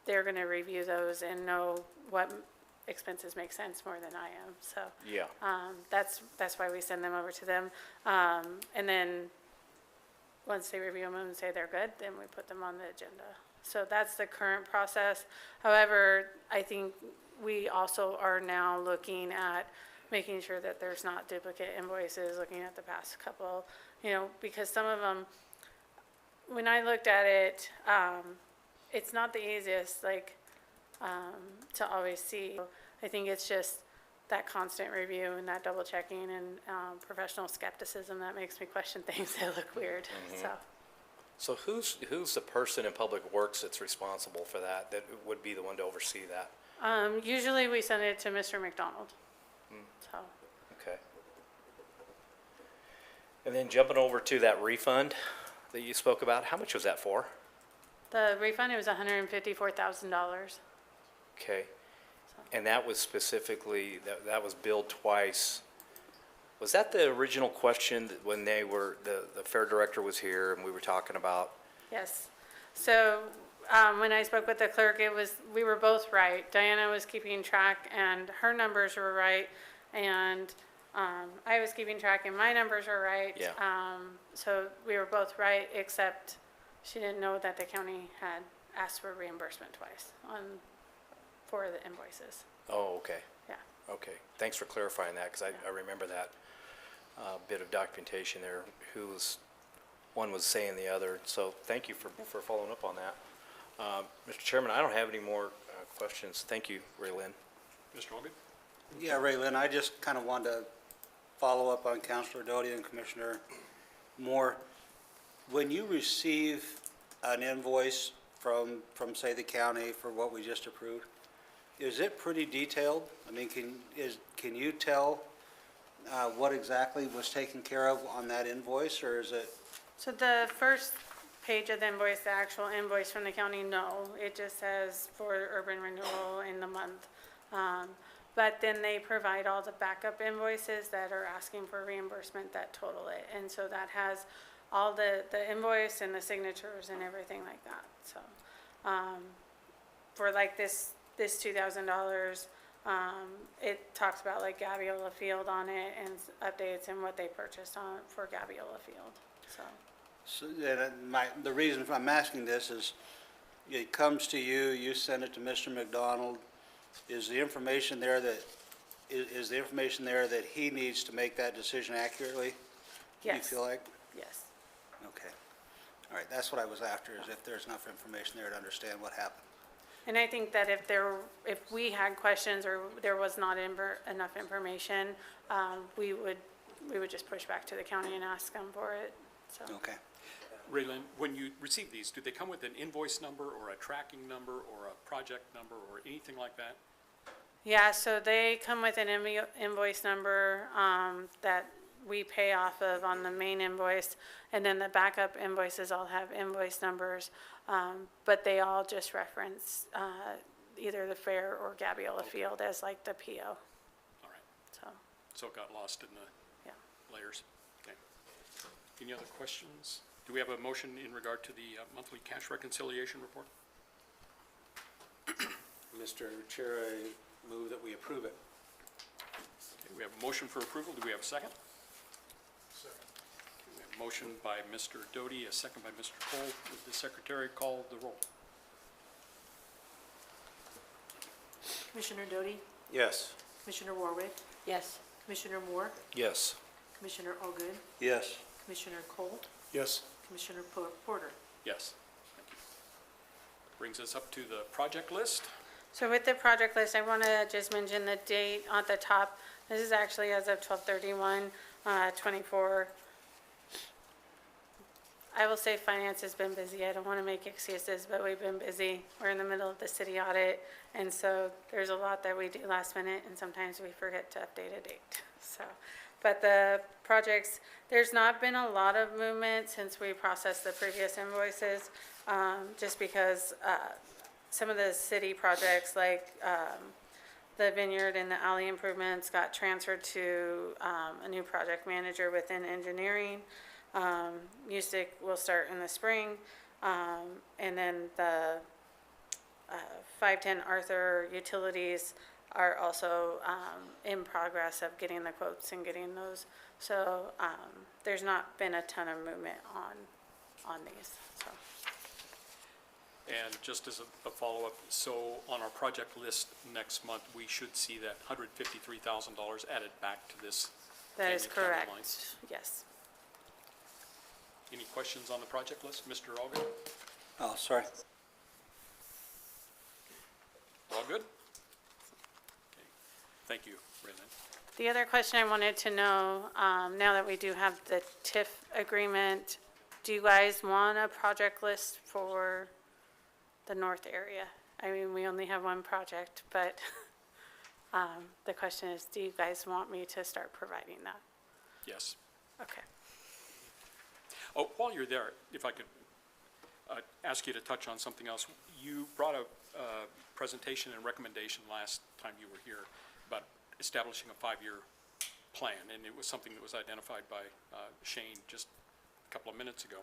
they're gonna review those and know what expenses make sense more than I am, so. Yeah. That's why we send them over to them. And then, once they review them and say they're good, then we put them on the agenda. So that's the current process. However, I think we also are now looking at making sure that there's not duplicate invoices, looking at the past couple, you know, because some of them, when I looked at it, it's not the easiest, like, to always see. I think it's just that constant review and that double checking and professional skepticism that makes me question things that look weird, so. So who's the person in Public Works that's responsible for that, that would be the one to oversee that? Usually we send it to Mr. McDonald, so. Okay. And then jumping over to that refund that you spoke about, how much was that for? The refund, it was $154,000. Okay. And that was specifically, that was billed twice. Was that the original question that when they were, the fair director was here and we were talking about? Yes. So, when I spoke with the clerk, it was, we were both right. Diana was keeping track and her numbers were right, and, I was keeping track and my numbers were right. Yeah. So we were both right, except she didn't know that the county had asked for reimbursement twice for the invoices. Oh, okay. Yeah. Okay. Thanks for clarifying that, because I remember that bit of documentation there, one was saying the other. So thank you for following up on that. Mr. Chairman, I don't have any more questions. Thank you, Ray Lynn. Mr. Holgen? Yeah, Ray Lynn, I just kind of wanted to follow up on Councilor Doty and Commissioner Moore. When you receive an invoice from say the county for what we just approved, is it pretty detailed? I mean, can you tell what exactly was taken care of on that invoice, or is it? So the first page of the invoice, the actual invoice from the county, no, it just says for urban renewal in the month. But then they provide all the backup invoices that are asking for reimbursement that total it. And so that has all the invoice and the signatures and everything like that, so. For like this $2,000, it talks about like Gabiola Field on it and updates and what they purchased on for Gabiola Field, so. So then the reason I'm asking this is, it comes to you, you send it to Mr. McDonald. Is the information there that he needs to make that decision accurately? Yes. You feel like? Yes. Okay. All right, that's what I was after, is if there's enough information there to understand what happened. And I think that if we had questions or there was not enough information, we would just push back to the county and ask them for it, so. Okay. Raylan, when you receive these, do they come with an invoice number or a tracking number or a project number or anything like that? Yeah, so they come with an invoice number that we pay off of on the main invoice, and then the backup invoices all have invoice numbers, but they all just reference either the fair or Gabiola Field as like the PO. All right, so it got lost in the Yeah. layers. Okay. Any other questions? Do we have a motion in regard to the monthly cash reconciliation report? Mr. Chair, I move that we approve it. Okay, we have a motion for approval. Do we have a second? Second. We have a motion by Mr. Doty, a second by Mr. Cole. Would the secretary call the roll? Commissioner Doty, Yes. Commissioner Warwick, Yes. Commissioner Moore, Yes. Commissioner Ogden, Yes. Commissioner Cole, Yes. Commissioner Porter. Yes. Thank you. Brings us up to the project list. So with the project list, I want to just mention the date at the top. This is actually as of 12/31. 24. I will say finance has been busy. I don't want to make excuses, but we've been busy. We're in the middle of the city audit, and so there's a lot that we do last minute, and sometimes we forget to update a date. So, but the projects, there's not been a lot of movement since we processed the previous invoices, just because some of the city projects, like the vineyard and the alley improvements, got transferred to a new project manager within engineering. Music will start in the spring, and then the 510 Arthur utilities are also in progress of getting the quotes and getting those. So there's not been a ton of movement on these. So. And just as a follow-up, so on our project list next month, we should see that $153,000 added back to this. That is Canyon County line. correct. Yes. Any questions on the project list, Mr. Allgood? Oh, sorry. All good? Okay. Thank you, Brandon. The other question I wanted to know, now that we do have the TIF agreement, do you guys want a project list for the north area? I mean, we only have one project, but the question is, do you guys want me to start providing that? Yes. Okay. Oh, while you're there, if I could ask you to touch on something else. You brought a presentation and recommendation last time you were here about establishing a 5-year plan, and it was something that was identified by Shane just a couple of minutes ago.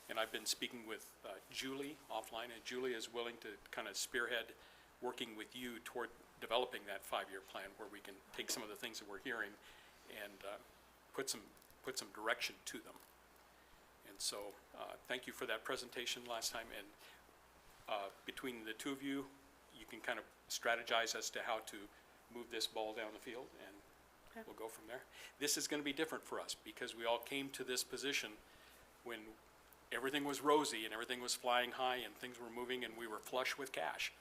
And I've been speaking with Julie offline, and Julie is willing to kind of spearhead working with you toward developing that 5-year plan, where we can take some of the things that we're hearing and put some direction to them. And so, thank you for that presentation last time, and between the two of you, you can kind of strategize as to how to move this ball down the field, and we'll go from there. This is going to be different for us, because we all came to this position when everything was rosy and everything was flying high and things were moving and we were flush with cash.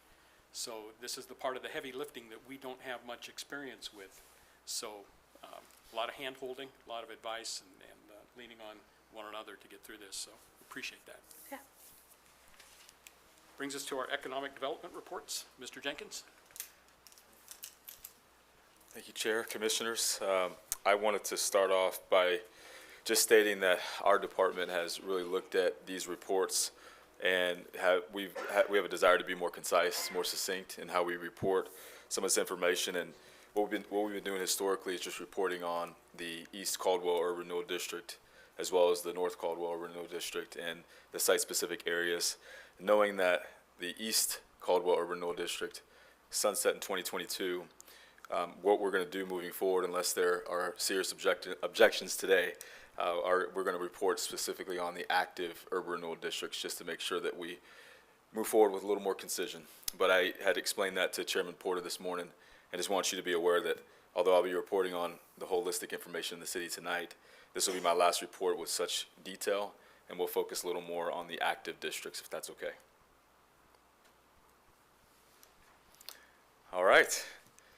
So this is the part of the heavy lifting that we don't have much experience with. So a lot of hand-holding, a lot of advice, and leaning on one another to get through this, so appreciate that. Yeah. Brings us to our economic development reports. Mr. Jenkins? Thank you, Chair, Commissioners. I wanted to start off by just stating that our department has really looked at these reports, and we have a desire to be more concise, more succinct in how we report some of this information. And what we've been doing historically is just reporting on the East Caldwell Urban Renewal District, as well as the North Caldwell Urban Renewal District and the site-specific areas, knowing that the East Caldwell Urban Renewal District sunset in 2022. What we're going to do moving forward, unless there are serious objections today, we're going to report specifically on the active urban renewal districts, just to make sure that we move forward with a little more concision. But I had explained that to Chairman Porter this morning, and just want you to be aware that although I'll be reporting on the holistic information in the city tonight, this will be my last report with such detail, and we'll focus a little more on the active districts, if that's okay. All right.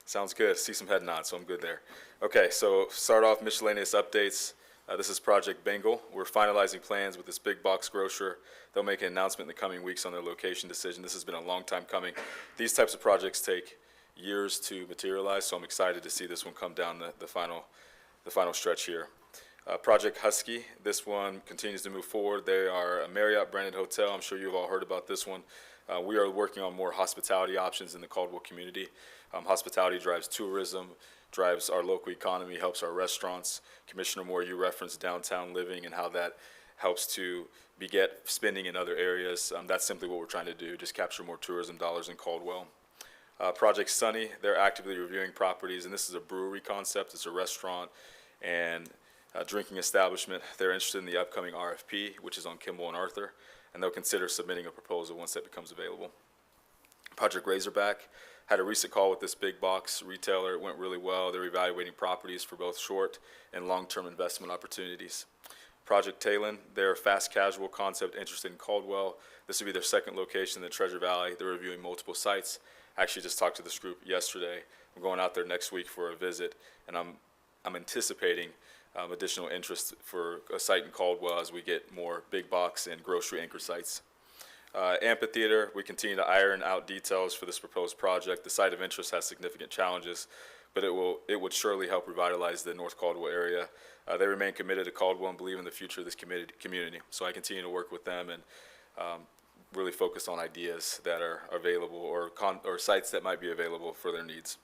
Sounds good. See some head nods, so I'm good there. Okay, so start off miscellaneous updates. This is Project Bengal. We're finalizing plans with this big box grocer. They'll make an announcement in the coming weeks on their location decision. This has been a long time coming. These types of projects take years to materialize, so I'm excited to see this one come down the final stretch here. Project Husky, this one continues to move forward. They are a Marriott branded hotel. I'm sure you've all heard about this one. We are working on more hospitality options in the Caldwell community. Hospitality drives tourism, drives our local economy, helps our restaurants. Commissioner Moore, you referenced downtown living and how that helps to beget spending in other areas. That's simply what we're trying to do, just capture more tourism dollars in Caldwell. Project Sunny, they're actively reviewing properties, and this is a brewery concept. It's a restaurant and a drinking establishment. They're interested in the upcoming RFP, which is on Kimball and Arthur, and they'll consider submitting a proposal once that becomes available. Project Razorback, had a recent call with this big box retailer. It went really well. They're evaluating properties for both short and long-term investment opportunities. Project Talon, they're a fast casual concept interested in Caldwell. This will be their second location in the Treasure Valley. They're reviewing multiple sites. I actually just talked to this group yesterday. I'm going out there next week for a visit, and I'm anticipating additional interest for a site in Caldwell as we get more big box and grocery anchor sites. Amphitheater, we continue to iron out details for this proposed project. The site of interest has significant challenges, but it would surely help revitalize the North Caldwell area. They remain committed to Caldwell and believe in the future of this community. So I continue to work with them and really focus on ideas that are available or sites that might be available for their needs.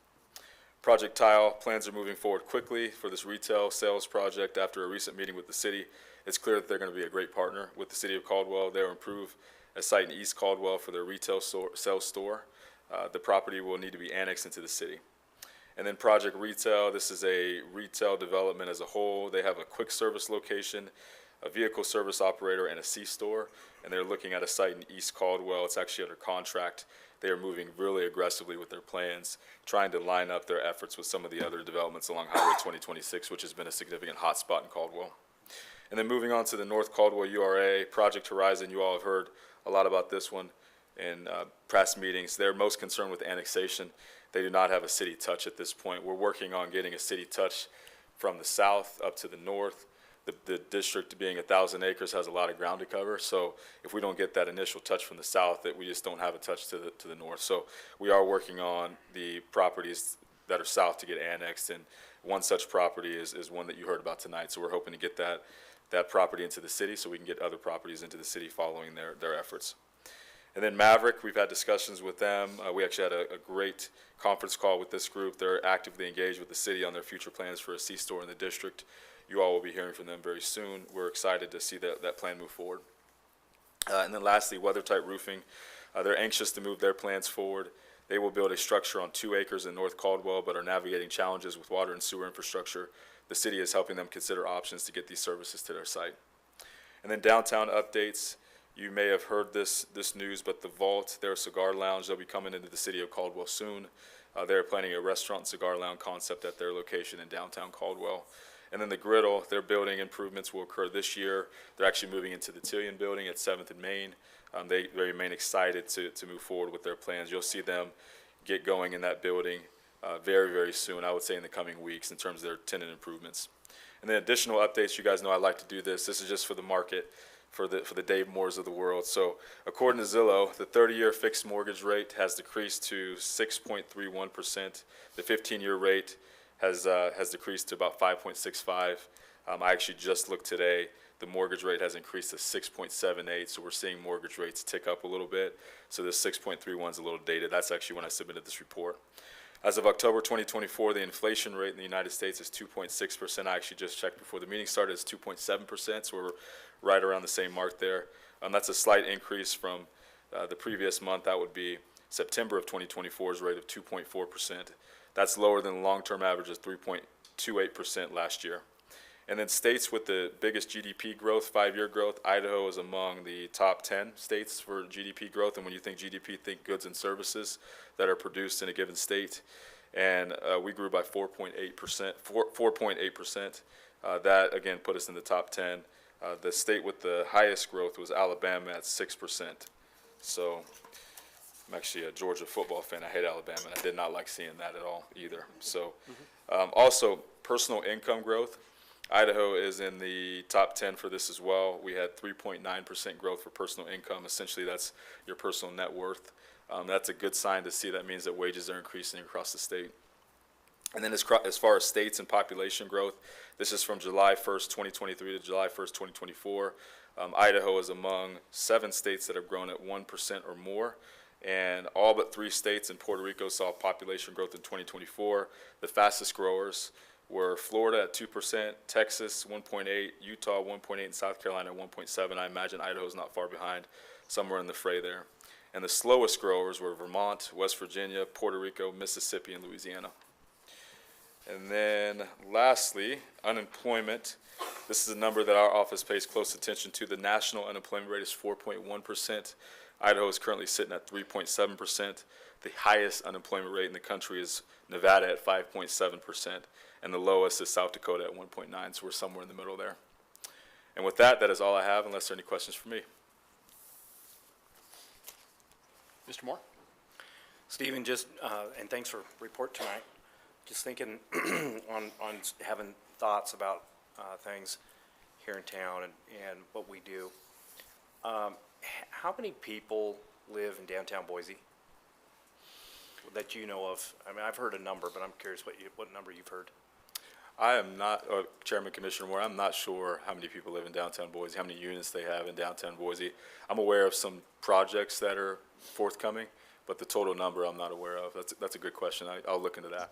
Project Tile, plans are moving forward quickly for this retail sales project. After a recent meeting with the city, it's clear that they're going to be a great partner with the city of Caldwell. They'll improve a site in East Caldwell for their retail sales store. The property will need to be annexed into the city. And then Project Retail, this is a retail development as a whole. They have a quick service location, a vehicle service operator, and a C-store, and they're looking at a site in East Caldwell. It's actually under contract. They are moving really aggressively with their plans, trying to line up their efforts with some of the other developments along Highway 2026, which has been a significant hotspot in Caldwell. And then moving on to the North Caldwell URA, Project Horizon, you all have heard a lot about this one in press meetings. They're most concerned with annexation. They do not have a city touch at this point. We're working on getting a city touch from the south up to the north. The district being 1,000 acres has a lot of ground to cover. So if we don't get that initial touch from the south, we just don't have a touch to the north. So we are working on the properties that are south to get annexed, and one such property is one that you heard about tonight. So we're hoping to get that property into the city so we can get other properties into the city following their efforts. And then Maverick, we've had discussions with them. We actually had a great conference call with this group. They're actively engaged with the city on their future plans for a C-store in the district. You all will be hearing from them very soon. We're excited to see that plan move forward. And then lastly, WeatherTight Roofing. They're anxious to move their plans forward. They will build a structure on 2 acres in North Caldwell, but are navigating challenges with water and sewer infrastructure. The city is helping them consider options to get these services to their site. And then downtown updates. You may have heard this news, but the Vault, their cigar lounge, they'll be coming into the city of Caldwell soon. They're planning a restaurant cigar lounge concept at their location in downtown Caldwell. And then the Griddle, their building improvements will occur this year. They're actually moving into the Tillion building at 7th and Main. They remain excited to move forward with their plans. You'll see them get going in that building very, very soon, I would say in the coming weeks, in terms of their tenant improvements. And then additional updates, you guys know I like to do this. This is just for the market, for the Dave Moores of the world. So according to Zillow, the 30-year fixed mortgage rate has decreased to 6.31%. The 15-year rate has decreased to about 5.65. I actually just looked today. The mortgage rate has increased to 6.78, so we're seeing mortgage rates tick up a little bit. So this 6.31 is a little dated. That's actually when I submitted this report. As of October 2024, the inflation rate in the United States is 2.6%. I actually just checked before the meeting started. It's 2.7%, so we're right around the same mark there. That's a slight increase from the previous month. That would be September of 2024's rate of 2.4%. That's lower than the long-term average of 3.28% last year. And then states with the biggest GDP growth, 5-year growth, Idaho is among the top 10 states for GDP growth. And when you think GDP, think goods and services that are produced in a given state. And we grew by 4.8%. 4.8%. That, again, put us in the top 10. The state with the highest growth was Alabama at 6%. So I'm actually a Georgia football fan. I hate Alabama. I did not like seeing that at all either. So also, personal income growth. Idaho is in the top 10 for this as well. We had 3.9% growth for personal income. Essentially, that's your personal net worth. That's a good sign to see. That means that wages are increasing across the state. And then as far as states and population growth, this is from July 1st, 2023 to July 1st, 2024. Idaho is among 7 states that have grown at 1% or more. And all but 3 states in Puerto Rico saw population growth in 2024. The fastest growers were Florida at 2%, Texas 1.8, Utah 1.8, and South Carolina 1.7. I imagine Idaho's not far behind, somewhere in the fray there. And the slowest growers were Vermont, West Virginia, Puerto Rico, Mississippi, and Louisiana. And then lastly, unemployment. This is a number that our office pays close attention to. The national unemployment rate is 4.1%. Idaho is currently sitting at 3.7%. The highest unemployment rate in the country is Nevada at 5.7%. And the lowest is South Dakota at 1.9, so we're somewhere in the middle there. And with that, that is all I have, unless there are any questions for me. Mr. Moore? Stephen, and thanks for report tonight. Just thinking on having thoughts about things here in town and what we do. How many people live in downtown Boise that you know of? I mean, I've heard a number, but I'm curious what number you've heard. I am not, Chairman Commissioner Moore, I'm not sure how many people live in downtown Boise, how many units they have in downtown Boise. I'm aware of some projects that are forthcoming, but the total number I'm not aware of. That's a good question. I'll look into that.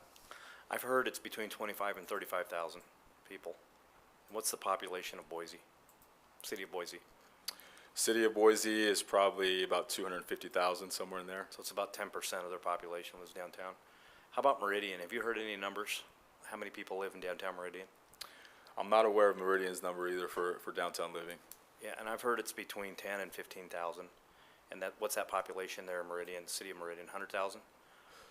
I've heard it's between 25 and 35,000 people. What's the population of Boise, city of Boise? City of Boise is probably about 250,000, somewhere in there. So it's about 10% of their population lives downtown. How about Meridian? Have you heard any numbers? How many people live in downtown Meridian? I'm not aware of Meridian's number either for downtown living. Yeah, and I've heard it's between 10 and 15,000. And what's that population there in Meridian, city of Meridian, 100,000?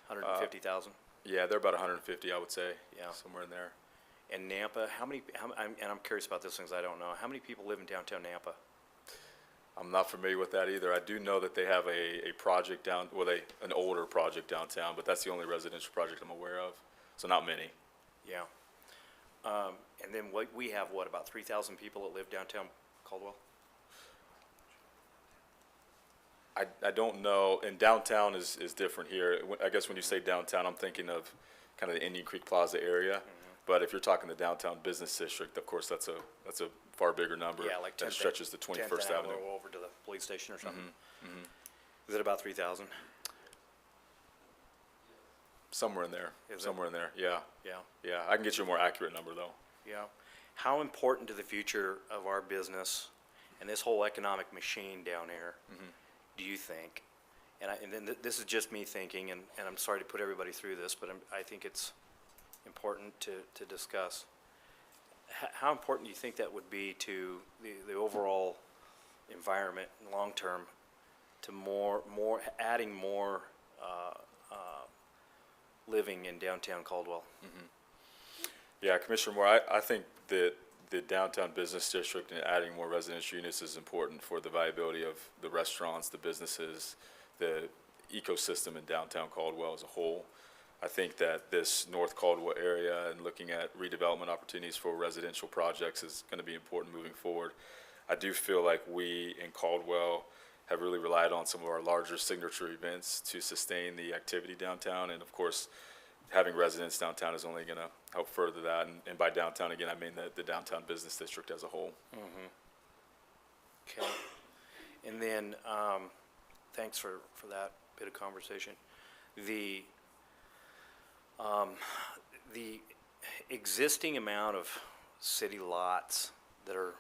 150,000? Yeah, they're about 150, I would say. Yeah. Somewhere in there. And Nampa, and I'm curious about this things I don't know. How many people live in downtown Nampa? I'm not familiar with that either. I do know that they have a project an older project downtown, but that's the only residential project I'm aware of. So not many. Yeah. And then we have, about 3,000 people that live downtown Caldwell? I don't know, and downtown is different here. I guess when you say downtown, I'm thinking of kind of the Indian Creek Plaza area. But if you're talking the downtown business district, of course, that's a far bigger number. Yeah, like 10th, that stretches to 21st Avenue. over to the police station or something. Is it about 3,000? Somewhere in there. Is it? Somewhere in there. Yeah. Yeah. Yeah. I can get you a more accurate number though. Yeah. How important to the future of our business and this whole economic machine down here do you think? And then this is just me thinking, and I'm sorry to put everybody through this, but I think it's important to discuss. How important do you think that would be to the overall environment long term, to adding more living in downtown Caldwell? Yeah, Commissioner Moore, I think that the downtown business district and adding more residential units is important for the viability of the restaurants, the businesses, the ecosystem in downtown Caldwell as a whole. I think that this North Caldwell area and looking at redevelopment opportunities for residential projects is going to be important moving forward. I do feel like we in Caldwell have really relied on some of our larger signature events to sustain the activity downtown, and of course, having residents downtown is only going to help further that. And by downtown, again, I mean the downtown business district as a whole. Okay. And then, thanks for that bit of conversation. The existing amount of city lots that are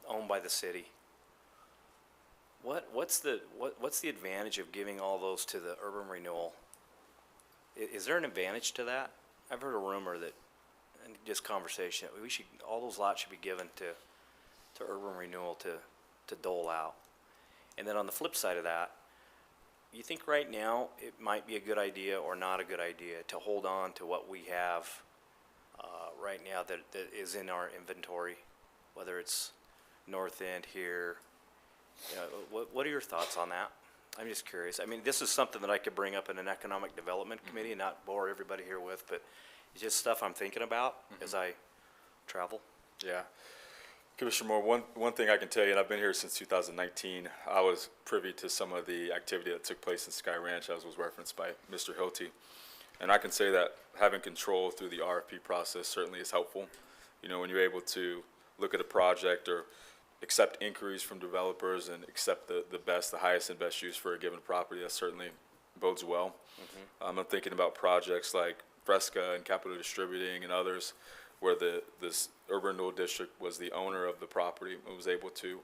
owned by the city, what's the advantage of giving all those to the urban renewal? Is there an advantage to that? I've heard a rumor that, in just conversation, all those lots should be given to urban renewal to dole out. And then on the flip side of that, you think right now it might be a good idea or not a good idea to hold on to what we have right now that is in our inventory, whether it's North End here? You know, what are your thoughts on that? I'm just curious. I mean, this is something that I could bring up in an economic development committee and not bore everybody here with, but it's just stuff I'm thinking about as I travel. Yeah. Commissioner Moore, one thing I can tell you, and I've been here since 2019, I was privy to some of the activity that took place in Sky Ranch, as was referenced by Mr. Hilty. And I can say that having control through the RFP process certainly is helpful. You know, when you're able to look at a project or accept inquiries from developers and accept the highest and best use for a given property, that certainly bodes well. I'm thinking about projects like Fresca and Capital Distributing and others, where this urban renewal district was the owner of the property and was able to,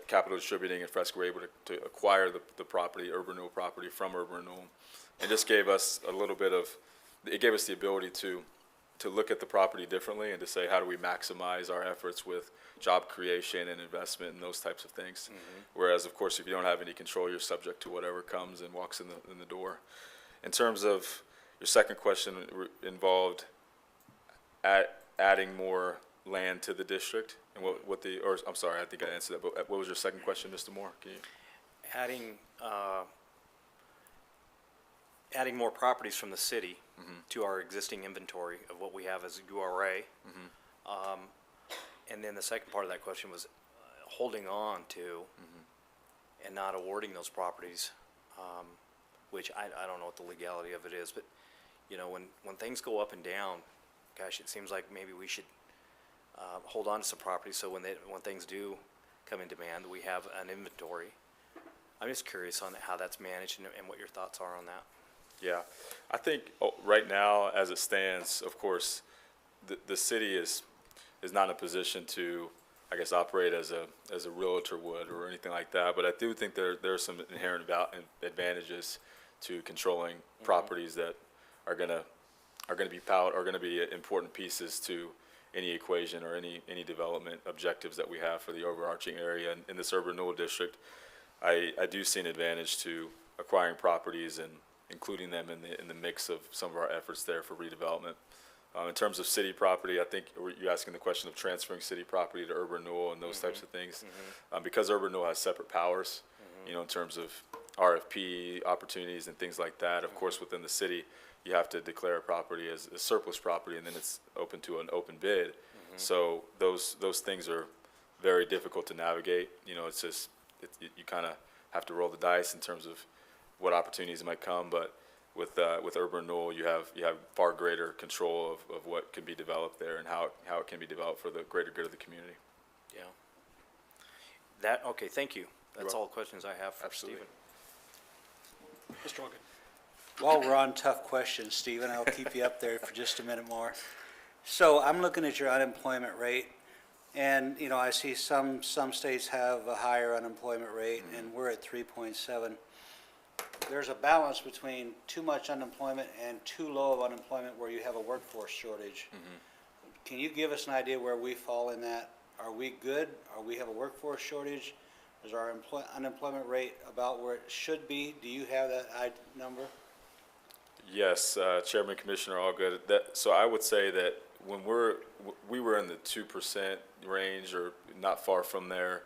Capital Distributing and Fresca were able to acquire the property, urban renewal property from urban renewal. And just gave us it gave us the ability to look at the property differently and to say, how do we maximize our efforts with job creation and investment and those types of things. Whereas, of course, if you don't have any control, you're subject to whatever comes and walks in the door. In terms of your second question involved adding more land to the district and I'm sorry, I think I answered that, but what was your second question, Mr. Moore? Can you? Adding adding more properties from the city to our existing inventory of what we have as a URA. And then the second part of that question was holding on to and not awarding those properties, which I don't know what the legality of it is, but, you know, when things go up and down, gosh, it seems like maybe we should hold on to some properties so when things do come in demand, we have an inventory. I'm just curious on how that's managed and what your thoughts are on that. Yeah, I think right now, as it stands, of course, the city is not in a position to, I guess, operate as a realtor would or anything like that. But I do think there are some inherent advantages to controlling properties that are gonna be important pieces to any equation or any development objectives that we have for the overarching area. And in this urban renewal district, I do see an advantage to acquiring properties and including them in the mix of some of our efforts there for redevelopment. In terms of city property, I think you're asking the question of transferring city property to urban renewal and those types of things. Because urban renewal has separate powers, you know, in terms of RFP opportunities and things like that. Of course, within the city, you have to declare a property as a surplus property, and then it's open to an open bid. So those things are very difficult to navigate. You know, it's just you kind of have to roll the dice in terms of what opportunities might come. But with urban renewal, you have far greater control of what can be developed there and how it can be developed for the greater good of the community. Yeah. Okay, thank you. That's all the questions I have for Absolutely. Stephen. Mr. Hogan. While we're on tough questions, Stephen, I'll keep you up there for just a minute more. So I'm looking at your unemployment rate, and, you know, I see some states have a higher unemployment rate, and we're at 3.7. There's a balance between too much unemployment and too low of unemployment where you have a workforce shortage. Can you give us an idea where we fall in that? Are we good? Are we have a workforce shortage? Is our unemployment rate about where it should be? Do you have that number? Yes, Chairman, Commissioner, all good. So I would say that when we were in the 2% range or not far from there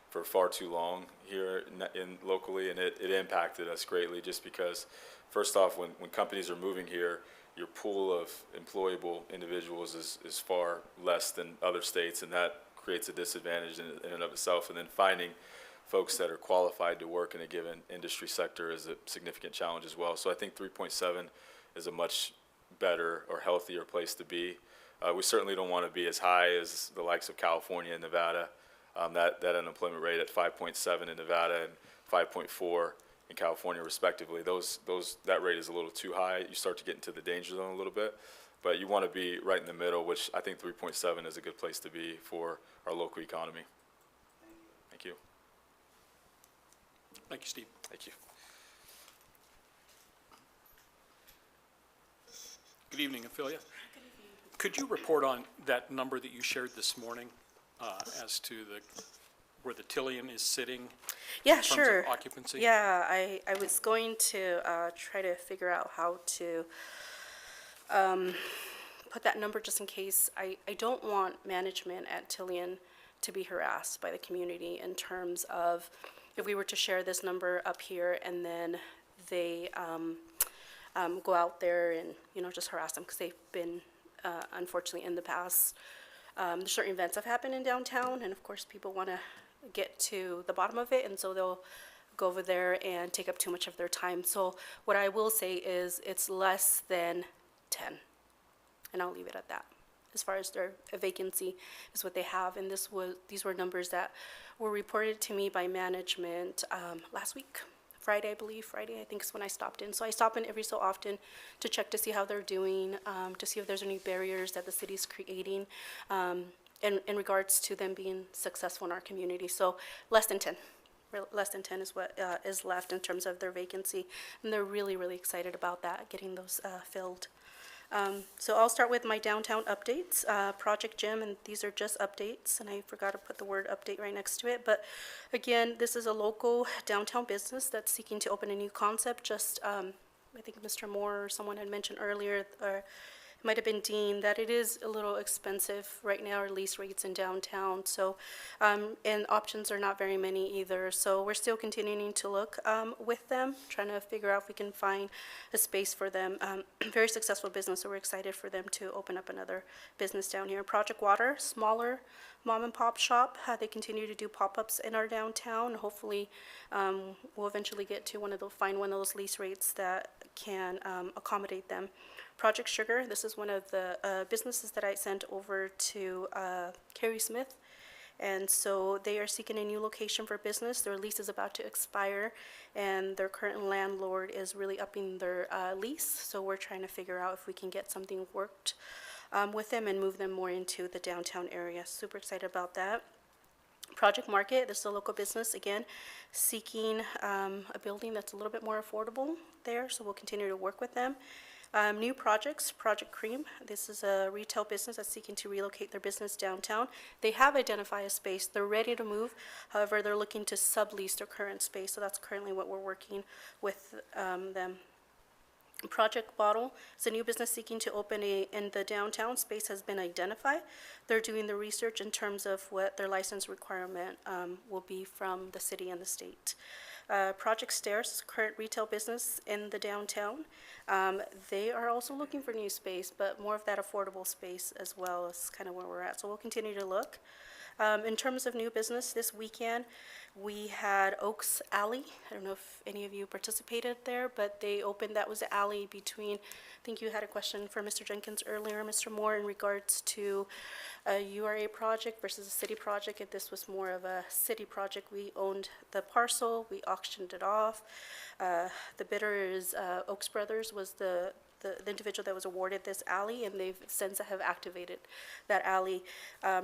for far too long here in locally, and it impacted us greatly just because, first off, when companies are moving here, your pool of employable individuals is far less than other states, and that creates a disadvantage in and of itself. And then finding folks that are qualified to work in a given industry sector is a significant challenge as well. So I think 3.7 is a much better or healthier place to be. We certainly don't want to be as high as the likes of California and Nevada. That unemployment rate at 5.7 in Nevada and 5.4 in California respectively, that rate is a little too high. You start to get into the danger zone a little bit, but you want to be right in the middle, which I think 3.7 is a good place to be for our local economy. Thank you. Thank you, Steve. Thank you. Good evening, Ophelia. Could you report on that number that you shared this morning as to where the Tillian is sitting? Yeah, in terms sure. of occupancy? Yeah, I was going to try to figure out how to put that number just in case. I don't want management at Tillian to be harassed by the community in terms of if we were to share this number up here and then they go out there and, you know, just harass them because they've been, unfortunately, in the past. There's certain events have happened in downtown, and of course, people want to get to the bottom of it, and so they'll go over there and take up too much of their time. So what I will say is it's less than 10, and I'll leave it at that. As far as their vacancy is what they have, and these were numbers that were reported to me by management last week. Friday, I believe. Friday, I think, is when I stopped in. So I stop in every so often to check to see how they're doing, to see if there's any barriers that the city's creating in regards to them being successful in our community. So less than 10. Less than 10 is what is left in terms of their vacancy. And they're really, really excited about that, getting those filled. So I'll start with my downtown updates, Project Gym, and these are just updates, and I forgot to put the word update right next to it. But again, this is a local downtown business that's seeking to open a new concept. Just, I think Mr. Moore or someone had mentioned earlier, might have been Dean, that it is a little expensive right now, our lease rates in downtown. So, and options are not very many either. So we're still continuing to look with them, trying to figure out if we can find a space for them. Very successful business, so we're excited for them to open up another business down here. Project Water, smaller mom and pop shop. They continue to do pop-ups in our downtown. Hopefully, we'll eventually get to find one of those lease rates that can accommodate them. Project Sugar, this is one of the businesses that I sent over to Carrie Smith. And so they are seeking a new location for business. Their lease is about to expire, and their current landlord is really upping their lease. So we're trying to figure out if we can get something worked with them and move them more into the downtown area. Super excited about that. Project Market, this is a local business, again, seeking a building that's a little bit more affordable there, so we'll continue to work with them. New projects, Project Cream, this is a retail business that's seeking to relocate their business downtown. They have identified a space, they're ready to move, however, they're looking to sublease their current space, so that's currently what we're working with them. Project Bottle is a new business seeking to open in the downtown. Space has been identified. They're doing the research in terms of what their license requirement will be from the city and the state. Project Stairs, current retail business in the downtown. They are also looking for new space, but more of that affordable space as well is kind of where we're at. So we'll continue to look. In terms of new business, this weekend, we had Oaks Alley. I don't know if any of you participated there, but they opened, that was the alley between, I think you had a question for Mr. Jenkins earlier, Mr. Moore, in regards to a URA project versus a city project. If this was more of a city project, we owned the parcel, we auctioned it off. The bidder is Oaks Brothers was the individual that was awarded this alley, and they've since have activated that alley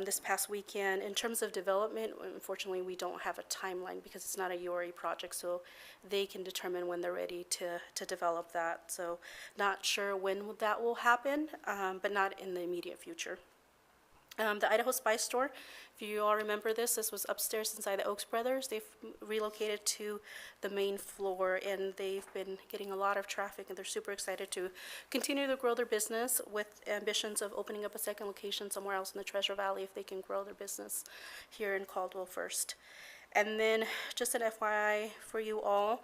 this past weekend. In terms of development, unfortunately, we don't have a timeline because it's not a URA project, so they can determine when they're ready to develop that. So not sure when that will happen, but not in the immediate future. The Idaho Spice Store, if you all remember this was upstairs inside the Oaks Brothers. They've relocated to the main floor, and they've been getting a lot of traffic, and they're super excited to continue to grow their business with ambitions of opening up a second location somewhere else in the Treasure Valley if they can grow their business here in Caldwell first. And then just an FYI for you all,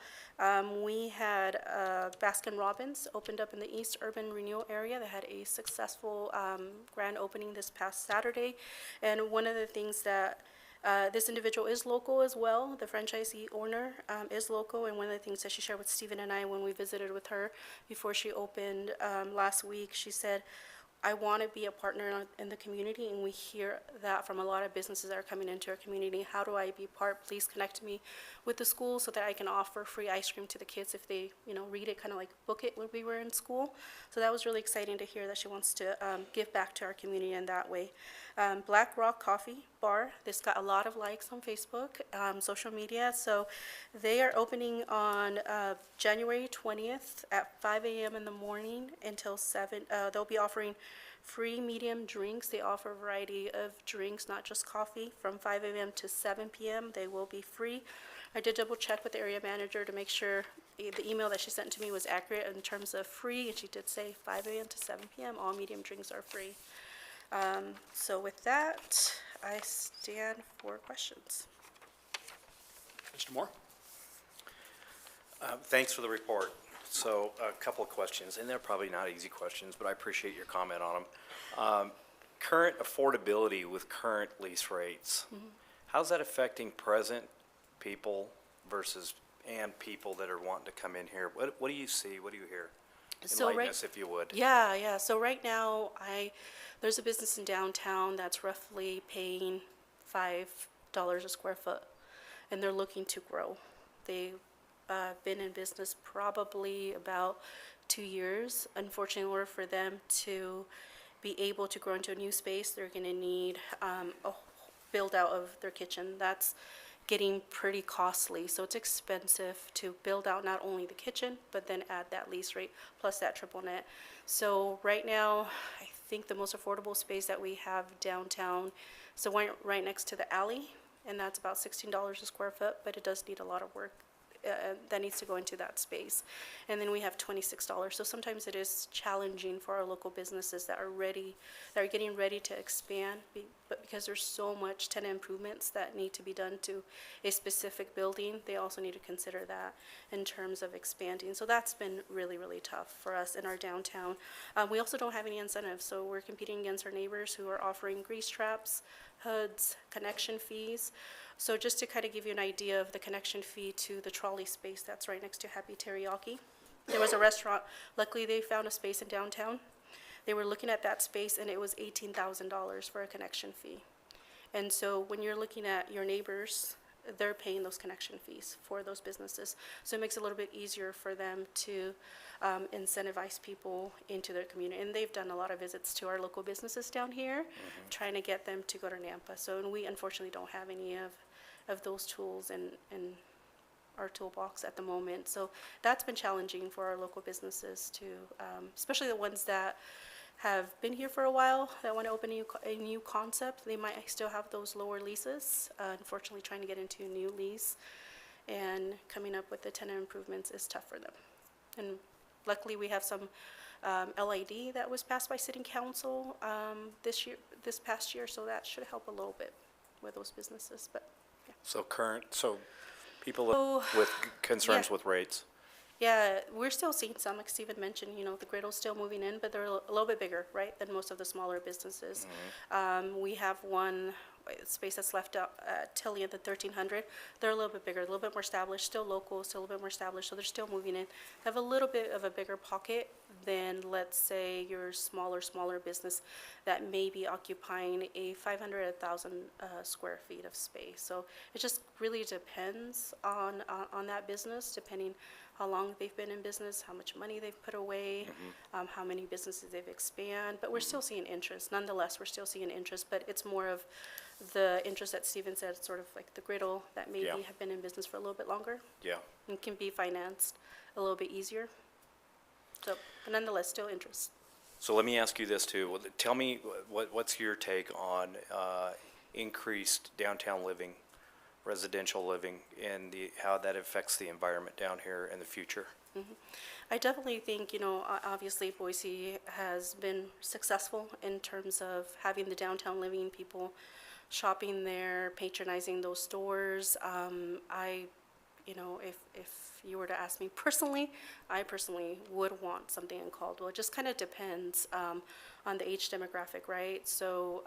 we had Baskin Robbins opened up in the East Urban Renewal area. They had a successful grand opening this past Saturday. And one of the things that this individual is local as well. The franchisee owner is local, and one of the things that she shared with Stephen and I when we visited with her before she opened last week, she said, I want to be a partner in the community, and we hear that from a lot of businesses that are coming into our community. How do I be part? Please connect me with the school so that I can offer free ice cream to the kids if they, read it, kind of like book it when we were in school. So that was really exciting to hear that she wants to give back to our community in that way. Black Rock Coffee Bar, this got a lot of likes on Facebook, social media. So they are opening on January 20th at 5 a.m. in the morning until 7. They'll be offering free medium drinks. They offer a variety of drinks, not just coffee, from 5 a.m. to 7 p.m. They will be free. I did double check with the area manager to make sure the email that she sent to me was accurate in terms of free, and she did say 5 a.m. to 7 p.m. all medium drinks are free. So with that, I stand for questions. Mr. Moore? Thanks for the report. So a couple of questions, and they're probably not easy questions, but I appreciate your comment on them. Current affordability with current lease rates, how's that affecting present people and people that are wanting to come in here? What do you see? What do you hear? Enlighten us, if you would. Yeah. So right now, there's a business in downtown that's roughly paying $5 a square foot, and they're looking to grow. They've been in business probably about 2 years. Unfortunately, in order for them to be able to grow into a new space, they're going to need a build out of their kitchen. That's getting pretty costly, so it's expensive to build out not only the kitchen, but then add that lease rate plus that triple net. So right now, I think the most affordable space that we have downtown, so right next to the alley, and that's about $16 a square foot, but it does need a lot of work that needs to go into that space. And then we have $26. So sometimes it is challenging for our local businesses that are ready, that are getting ready to expand, but because there's so much tenant improvements that need to be done to a specific building, they also need to consider that in terms of expanding. So that's been really, really tough for us in our downtown. We also don't have any incentives, so we're competing against our neighbors who are offering grease traps, hoods, connection fees. So just to kind of give you an idea of the connection fee to the trolley space that's right next to Happy Teriyaki, there was a restaurant, luckily they found a space in downtown. They were looking at that space and it was $18,000 for a connection fee. And so when you're looking at your neighbors, they're paying those connection fees for those businesses. So it makes it a little bit easier for them to incentivize people into their community. And they've done a lot of visits to our local businesses down here, trying to get them to go to Nampa. So, and we unfortunately don't have any of those tools in our toolbox at the moment. So that's been challenging for our local businesses to, especially the ones that have been here for a while, that want to open a new concept. They might still have those lower leases. Unfortunately, trying to get into a new lease and coming up with the tenant improvements is tough for them. And luckily, we have some LID that was passed by City Council this past year, so that should help a little bit with those businesses. But So people with concerns Yeah. with rates. yeah, we're still seeing some, like Stephen mentioned, the griddle's still moving in, but they're a little bit bigger, right, than most of the smaller businesses. We have one space that's left out at Tilly at the 1300. They're a little bit bigger, a little bit more established, still local, still a little bit more established, so they're still moving in. Have a little bit of a bigger pocket than, let's say, your smaller business that may be occupying a 500, 1,000 square feet of space. So it just really depends on that business, depending how long they've been in business, how much money they've put away, how many businesses they've expanded. But we're still seeing interest. Nonetheless, we're still seeing interest, but it's more of the interest that Stephen said, sort of like the griddle that maybe Yeah. have been in business for a little bit longer Yeah. and can be financed a little bit easier. So, but nonetheless, still interest. So let me ask you this too. Well, tell me, what's your take on increased downtown living, residential living, and how that affects the environment down here in the future? I definitely think, obviously Boise has been successful in terms of having the downtown living, people shopping there, patronizing those stores. If you were to ask me personally, I personally would want something in Caldwell. It just kind of depends on the age demographic, right? So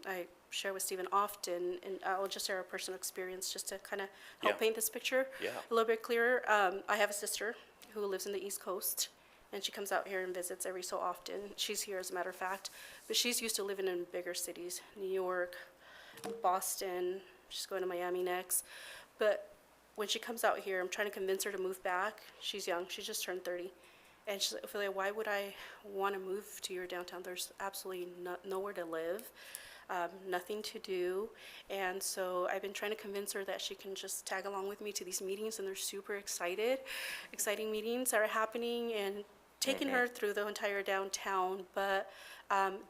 I share with Stephen often, and I'll just share a personal experience just to kind of help Yeah. paint this picture Yeah. a little bit clearer. I have a sister who lives in the East Coast, and she comes out here and visits every so often. She's here, as a matter of fact, but she's used to living in bigger cities, New York, Boston. She's going to Miami next. But when she comes out here, I'm trying to convince her to move back. She's young. She just turned 30. And she's like, Ophelia, why would I want to move to your downtown? There's absolutely nowhere to live, nothing to do. And so I've been trying to convince her that she can just tag along with me to these meetings, and they're super exciting meetings that are happening, and taking her through the entire downtown. But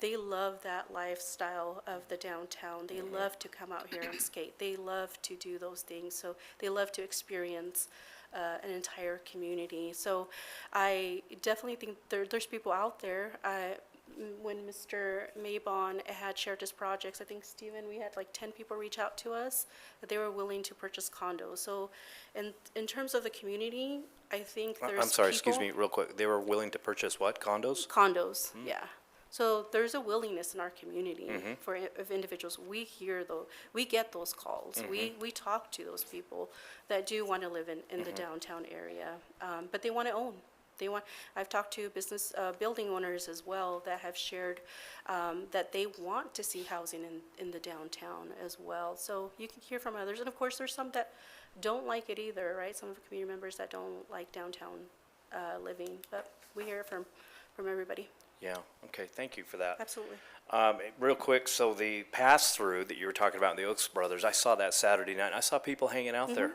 they love that lifestyle of the downtown. They love to come out here and skate. They love to do those things. So they love to experience an entire community. So I definitely think there's people out there. When Mr. Maybon had shared his projects, I think, Stephen, we had like 10 people reach out to us that they were willing to purchase condos. So in terms of the community, I think there's I'm sorry, excuse people- me, real quick. They were willing to purchase what, condos? Condos, yeah. So there's a willingness in our community of individuals. We hear we get those calls. We talk to those people that do want to live in the downtown area, but they want to own. I've talked to building owners as well that have shared that they want to see housing in the downtown as well. So you can hear from others, and of course there's some that don't like it either, right? Some of the community members that don't like downtown living, but we hear from everybody. Yeah, okay, thank you for that. Absolutely. Real quick, so the pass-through that you were talking about in the Oaks Brothers, I saw that Saturday night, and I saw people hanging out there.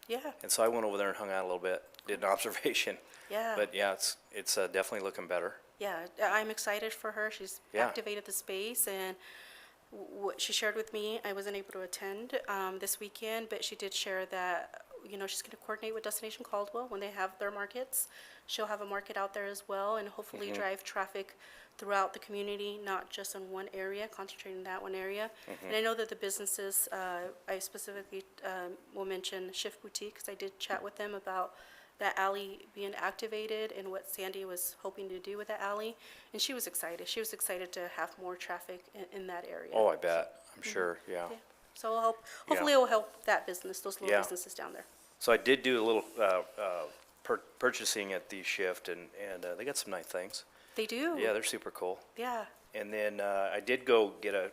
Yeah, And so I went over there and hung out a little bit, did an observation. yeah. But yeah, it's definitely looking better. Yeah, I'm excited for her. She's Yeah. activated the space, and what she shared with me, I wasn't able to attend this weekend, but she did share that, she's going to coordinate with Destination Caldwell when they have their markets. She'll have a market out there as well, and hopefully drive traffic throughout the community, not just in one area, concentrating in that one area. And I know that the businesses, I specifically will mention Shift Boutique, because I did chat with them about that alley being activated and what Sandy was hoping to do with that alley. And she was excited. She was excited to have more traffic in that area. Oh, I bet, I'm sure, yeah. Yeah. So it'll help, hopefully it will help that business, those little Yeah. businesses down there. So I did do a little purchasing at the Shift, and they got some nice things. They do. Yeah, they're super cool. Yeah. And then I did go get a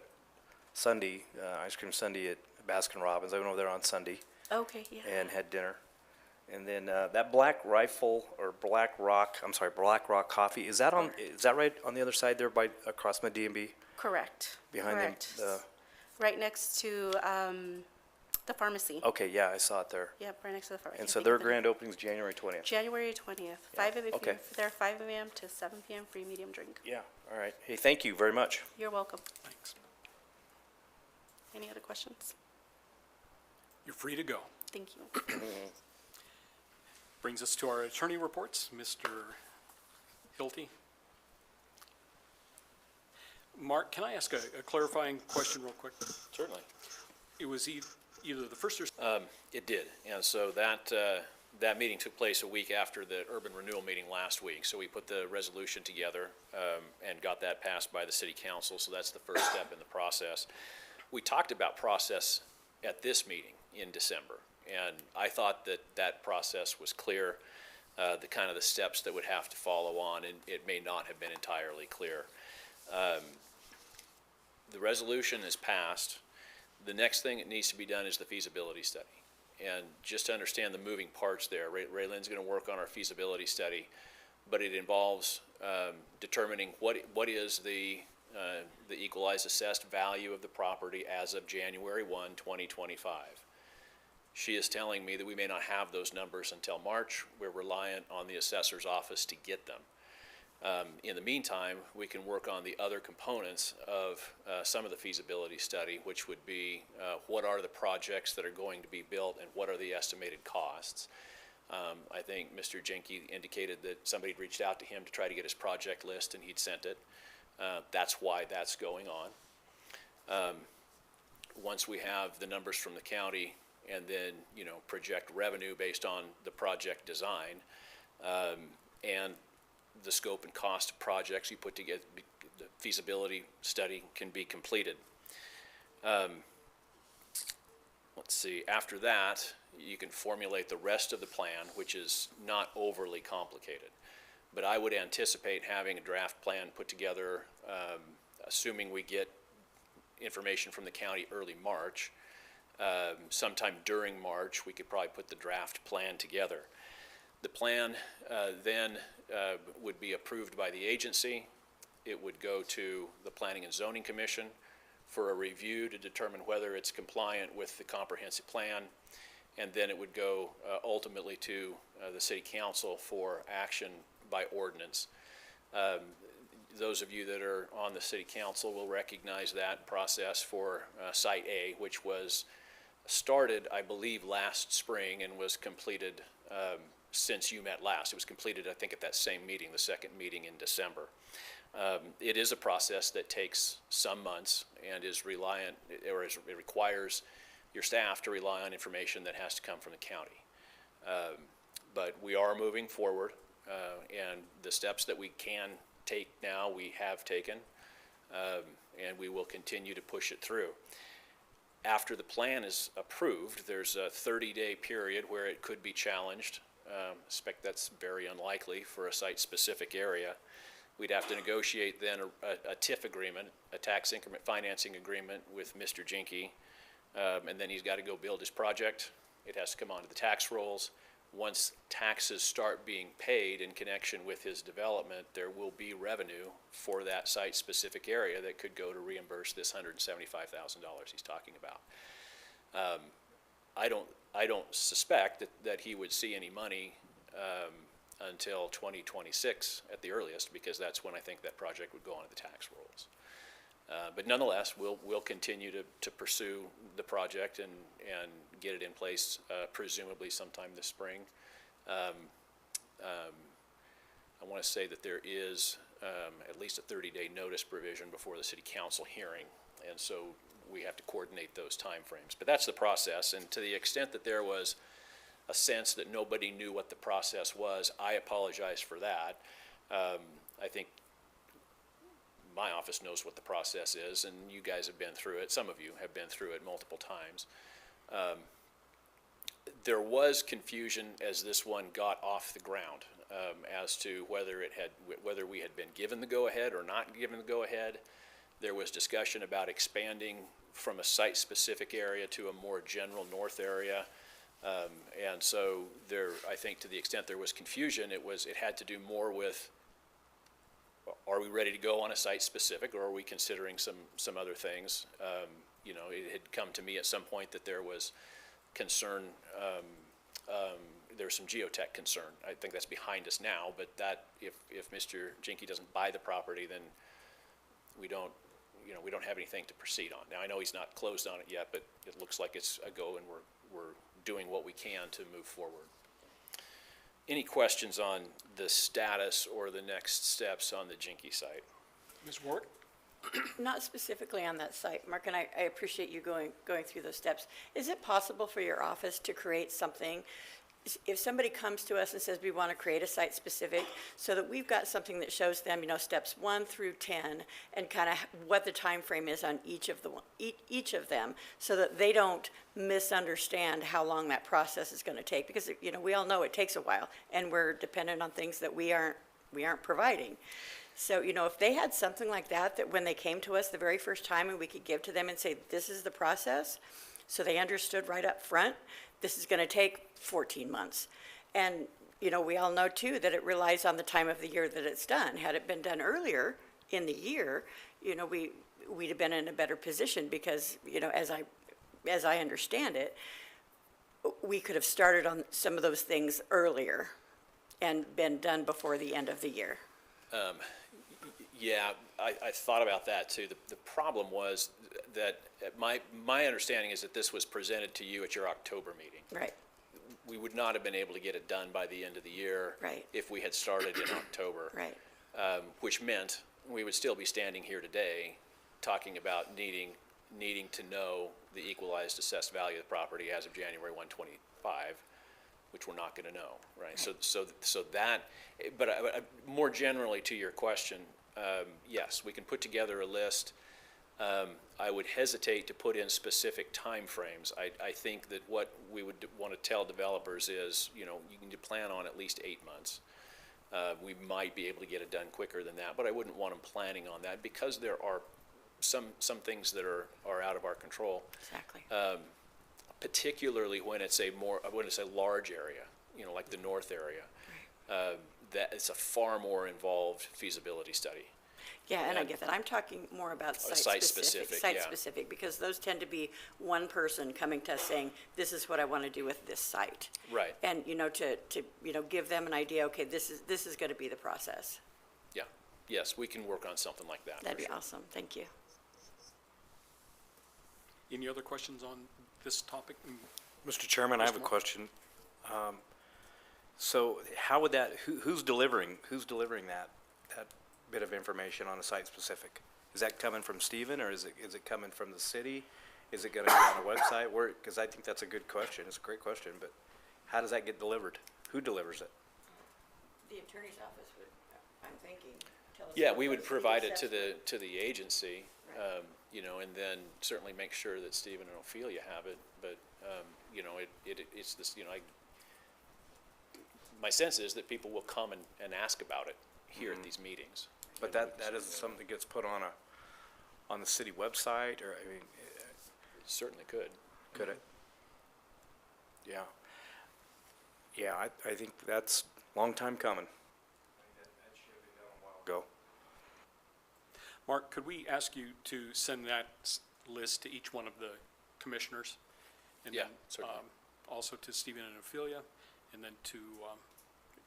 sundae, ice cream sundae at Baskin Robbins. I went over there on Sunday Okay, yeah. and had dinner. And then that Black Rock Coffee, is that right on the other side there by across my D&B? Correct. Behind Correct. them? Right next to the pharmacy. Okay, yeah, I saw it there. Yep, right next to the pharmacy. And I so think their of the grand opening's January 20th. January 20th. 5 if okay. you're there 5 a.m. to 7 p.m. free medium drink. Yeah, all right. Hey, thank you very much. You're welcome. Thanks. Any other questions? You're free to go. Thank you. Brings us to our attorney reports. Mr. Hilty. Mark, can I ask a clarifying question real quick? Certainly. It was either the first or It did, and so that meeting took place a week after the urban renewal meeting last week. So we put the resolution together and got that passed by the city council, so that's the first step in the process. We talked about process at this meeting in December, and I thought that process was clear, the kind of the steps that would have to follow on, and it may not have been entirely clear. The resolution is passed. The next thing that needs to be done is the feasibility study. And just to understand the moving parts there, Ray Lynn's going to work on our feasibility study, but it involves determining what is the equalized assessed value of the property as of January 1, 2025. She is telling me that we may not have those numbers until March. We're reliant on the assessor's office to get them. In the meantime, we can work on the other components of some of the feasibility study, which would be what are the projects that are going to be built and what are the estimated costs. I think Mr. Jenke indicated that somebody had reached out to him to try to get his project list, and he'd sent it. That's why that's going on. Once we have the numbers from the county and then, project revenue based on the project design, and the scope and cost of projects you put together, the feasibility study can be completed. Let's see, after that, you can formulate the rest of the plan, which is not overly complicated. But I would anticipate having a draft plan put together, assuming we get information from the county early March. Sometime during March, we could probably put the draft plan together. The plan then would be approved by the agency. It would go to the Planning and Zoning Commission for a review to determine whether it's compliant with the comprehensive plan. And then it would go ultimately to the City Council for action by ordinance. Those of you that are on the City Council will recognize that process for Site A, which was started, I believe, last spring and was completed since you met last. It was completed, I think, at that same meeting, the second meeting in December. It is a process that takes some months and is reliant, or it requires your staff to rely on information that has to come from the county. But we are moving forward, and the steps that we can take now, we have taken, and we will continue to push it through. After the plan is approved, there's a 30-day period where it could be challenged. I suspect that's very unlikely for a site-specific area. We'd have to negotiate then a TIF agreement, a tax increment financing agreement with Mr. Jenke, and then he's got to go build his project. It has to come onto the tax rolls. Once taxes start being paid in connection with his development, there will be revenue for that site-specific area that could go to reimburse this $175,000 he's talking about. I don't suspect that he would see any money until 2026 at the earliest, because that's when I think that project would go onto the tax rolls. But nonetheless, we'll continue to pursue the project and get it in place, presumably sometime this spring. I want to say that there is at least a 30-day notice provision before the city council hearing, and so we have to coordinate those timeframes. But that's the process, and to the extent that there was a sense that nobody knew what the process was, I apologize for that. I think my office knows what the process is, and you guys have been through it. Some of you have been through it multiple times. There was confusion as this one got off the ground as to whether we had been given the go-ahead or not given the go-ahead. There was discussion about expanding from a site-specific area to a more general north area. And so there, I think to the extent there was confusion, it had to do more with, are we ready to go on a site-specific, or are we considering some other things? You know, it had come to me at some point that there was concern, there's some geotech concern. I think that's behind us now, but that, if Mr. Jinke doesn't buy the property, then we don't have anything to proceed on. Now, I know he's not closed on it yet, but it looks like it's a go, and we're doing what we can to move forward. Any questions on the status or the next steps on the Jinke site? Ms. Ward? Not specifically on that site, Mark, and I appreciate you going through those steps. Is it possible for your office to create something, if somebody comes to us and says we want to create a site specific, so that we've got something that shows them, steps 1 through 10, and kind of what the time frame is on each of them, so that they don't misunderstand how long that process is going to take, because we all know it takes a while, and we're dependent on things that we aren't providing. So, if they had something like that when they came to us the very first time, and we could give to them and say, this is the process, so they understood right up front, this is going to take 14 months. And, we all know too that it relies on the time of the year that it's done. Had it been done earlier in the year, we'd have been in a better position, because, as I understand it, we could have started on some of those things earlier and been done before the end of the year. Yeah, I thought about that too. The problem was that my understanding is that this was presented to you at your October meeting. Right. We would not have been able to get it done by the end of the year. Right. If we had started in October. Right. Which meant we would still be standing here today talking about needing to know the equalized assessed value of the property as of January 1/25, which we're not going to know, right? So that, but more generally to your question, yes, we can put together a list. I would hesitate to put in specific timeframes. I think that what we would want to tell developers is, you need to plan on at least 8 months. We might be able to get it done quicker than that, but I wouldn't want them planning on that, because there are some things that are out of our control. Exactly. Particularly when it's a large area, like the north area. Right. That it's a far more involved feasibility study. Yeah, and I get that. I'm talking more about Site-specific, site-specific, because those tend to be one person coming to us saying, this is what I want to do with this site. Right. And, to give them an idea, okay, this is going to be the process. Yeah. Yes, we can work on something like that. That'd be for sure. awesome. Thank you. Any other questions on this topic? Mr. Chairman, I have a question. So how would who's delivering that bit of information on a site specific? Is that coming from Stephen, or is it coming from the city? Is it gonna be on a website? Because I think that's a good question. It's a great question, but how does that get delivered? Who delivers it? The attorney's office would, I'm thinking, tell us. Yeah, what we would goes provide it assessment. to the agency, Right. and then certainly make sure that Stephen and Ophelia have it. But it's this. My sense is that people will come and ask about it here at these meetings. But that isn't something that gets put on the city website, or, It certainly could. could it? Yeah. Yeah, I think that's a long time coming. That should have been done a while ago. Mark, could we ask you to send that list to each one of the commissioners? And Yeah, then, certainly. Also to Stephen and Ophelia, and then to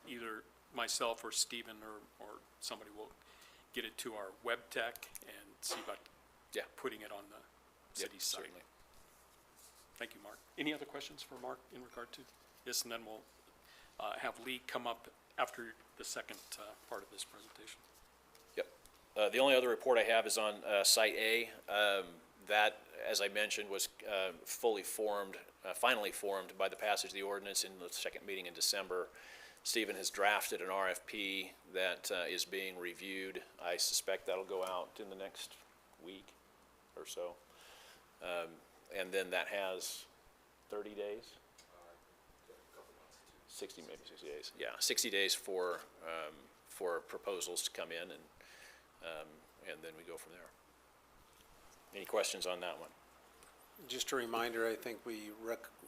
either myself or Stephen or somebody will get it to our web tech and see about Yeah. putting it on the Yep, city's site. certainly. Thank you, Mark. Any other questions for Mark in regard to this? And then we'll have Lee come up after the second part of this presentation. Yep. The only other report I have is on Site A. That, as I mentioned, was fully formed, finally formed by the passage of the ordinance in the second meeting in December. Stephen has drafted an RFP that is being reviewed. I suspect that'll go out in the next week or so. And then that has 30 days? 60, maybe 60 days. Yeah, 60 days for proposals to come in, and then we go from there. Any questions on that one? Just a reminder, I think we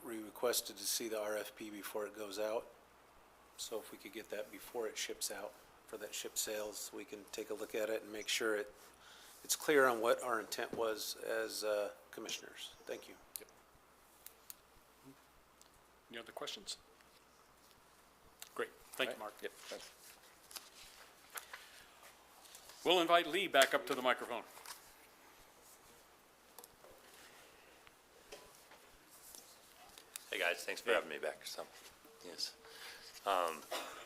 requested to see the RFP before it goes out. So if we could get that before it ships out, for that ship sales, we can take a look at it and make sure it's clear on what our intent was as commissioners. Thank you. Any other questions? Great. Thank you, Mark. Yep, thanks. We'll invite Lee back up to the microphone. Hey guys, thanks for having me back. Yes.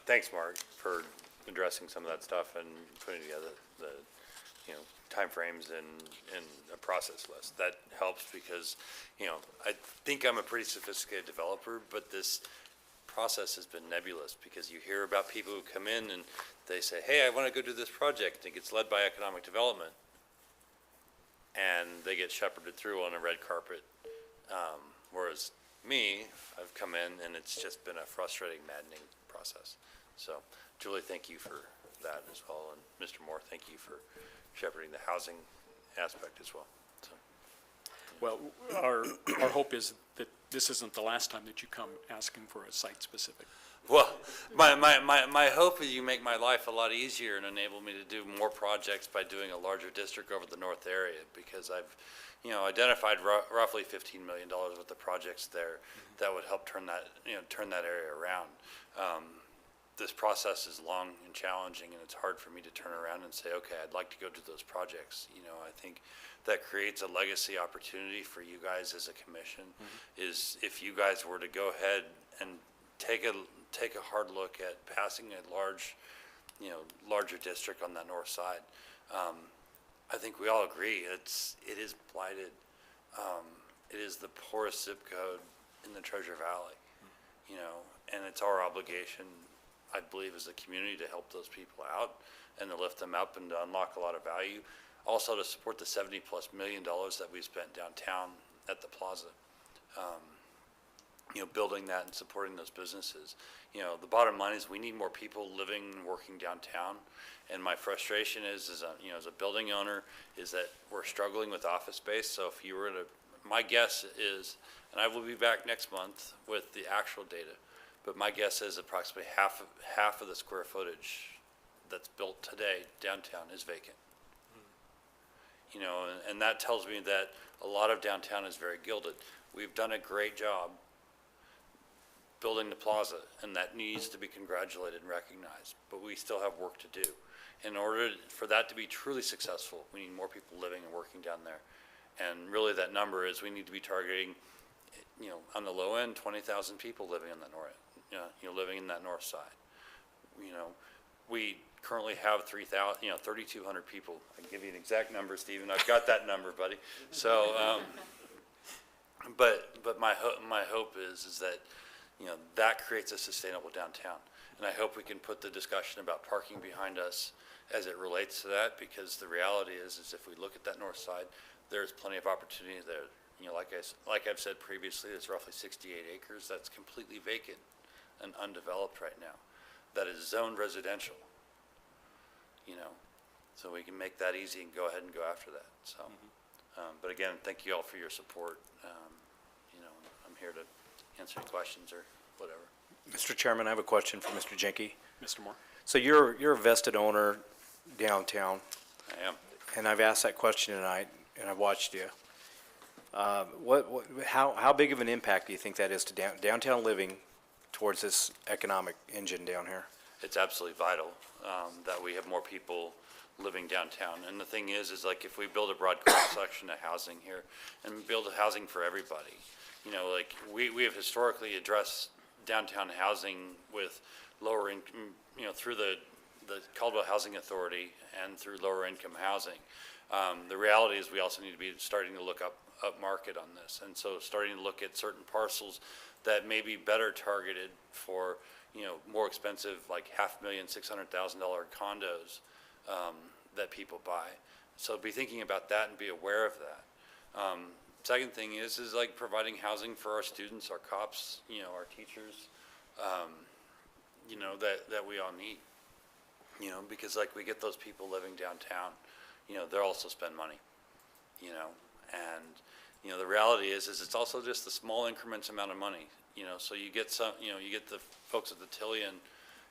Thanks, Mark, for addressing some of that stuff and putting together the, timeframes and a process list. That helps because, I think I'm a pretty sophisticated developer, but this process has been nebulous because you hear about people who come in and they say, hey, I want to go do this project. And it gets led by economic development. And they get shepherded through on a red carpet. Whereas me, I've come in and it's just been a frustrating, maddening process. So, Julie, thank you for that as well. And Mr. Moore, thank you for shepherding the housing aspect as well. So. Well, our hope is that this isn't the last time that you come asking for a site-specific. Well, my hope is you make my life a lot easier and enable me to do more projects by doing a larger district over the north area, because I've, identified roughly $15 million worth of projects there that would help turn that area around. This process is long and challenging, and it's hard for me to turn around and say, okay, I'd like to go do those projects. I think that creates a legacy opportunity for you guys as a commission, is if you guys were to go ahead and take a hard look at passing a larger district on that north side. I think we all agree it is blighted. It is the poorest zip code in the Treasure Valley, and it's our obligation, I believe, as a community to help those people out and to lift them up and to unlock a lot of value. Also to support the $70+ million that we spent downtown at the plaza. Building that and supporting those businesses. The bottom line is we need more people living and working downtown. And my frustration is as a building owner, is that we're struggling with office space. So if you were to, my guess is, and I will be back next month with the actual data, but my guess is approximately half of the square footage that's built today downtown is vacant. And that tells me that a lot of downtown is very gilded. We've done a great job building the plaza, and that needs to be congratulated and recognized, but we still have work to do. In order for that to be truly successful, we need more people living and working down there. And really that number is we need to be targeting, on the low end, 20,000 people living in the north, living in that north side. We currently have 3,200 people. I can give you an exact number, Stephen. I've got that number, buddy. So, but my hope is that, that creates a sustainable downtown. And I hope we can put the discussion about parking behind us as it relates to that, because the reality is if we look at that north side, there's plenty of opportunity there. Like I've said previously, there's roughly 68 acres that's completely vacant and undeveloped right now. That is zoned residential, so we can make that easy and go ahead and go after that. So, but again, thank you all for your support. I'm here to answer any questions or whatever. Mr. Chairman, I have a question for Mr. Jenke. Mr. Moore? So you're a vested owner downtown, I am. and I've asked that question tonight, and I've watched you. How big of an impact do you think that is to downtown living towards this economic engine down here? It's absolutely vital that we have more people living downtown. And the thing is like if we build a broad cross-section of housing here and build housing for everybody, you know, like we have historically addressed downtown housing with lower income, you know, through the Caldwell Housing Authority and through lower income housing. The reality is we also need to be starting to look up market on this. And so starting to look at certain parcels that may be better targeted for, you know, more expensive, like $500,000, $600,000 condos that people buy. So be thinking about that and be aware of that. Second thing is like providing housing for our students, our cops, you know, our teachers, you know, that we all need. You know, because like we get those people living downtown, you know, they'll also spend money, you know, and, you know, the reality is it's also just a small increments amount of money, you know, so you get some, you know, you get the folks at the Tillian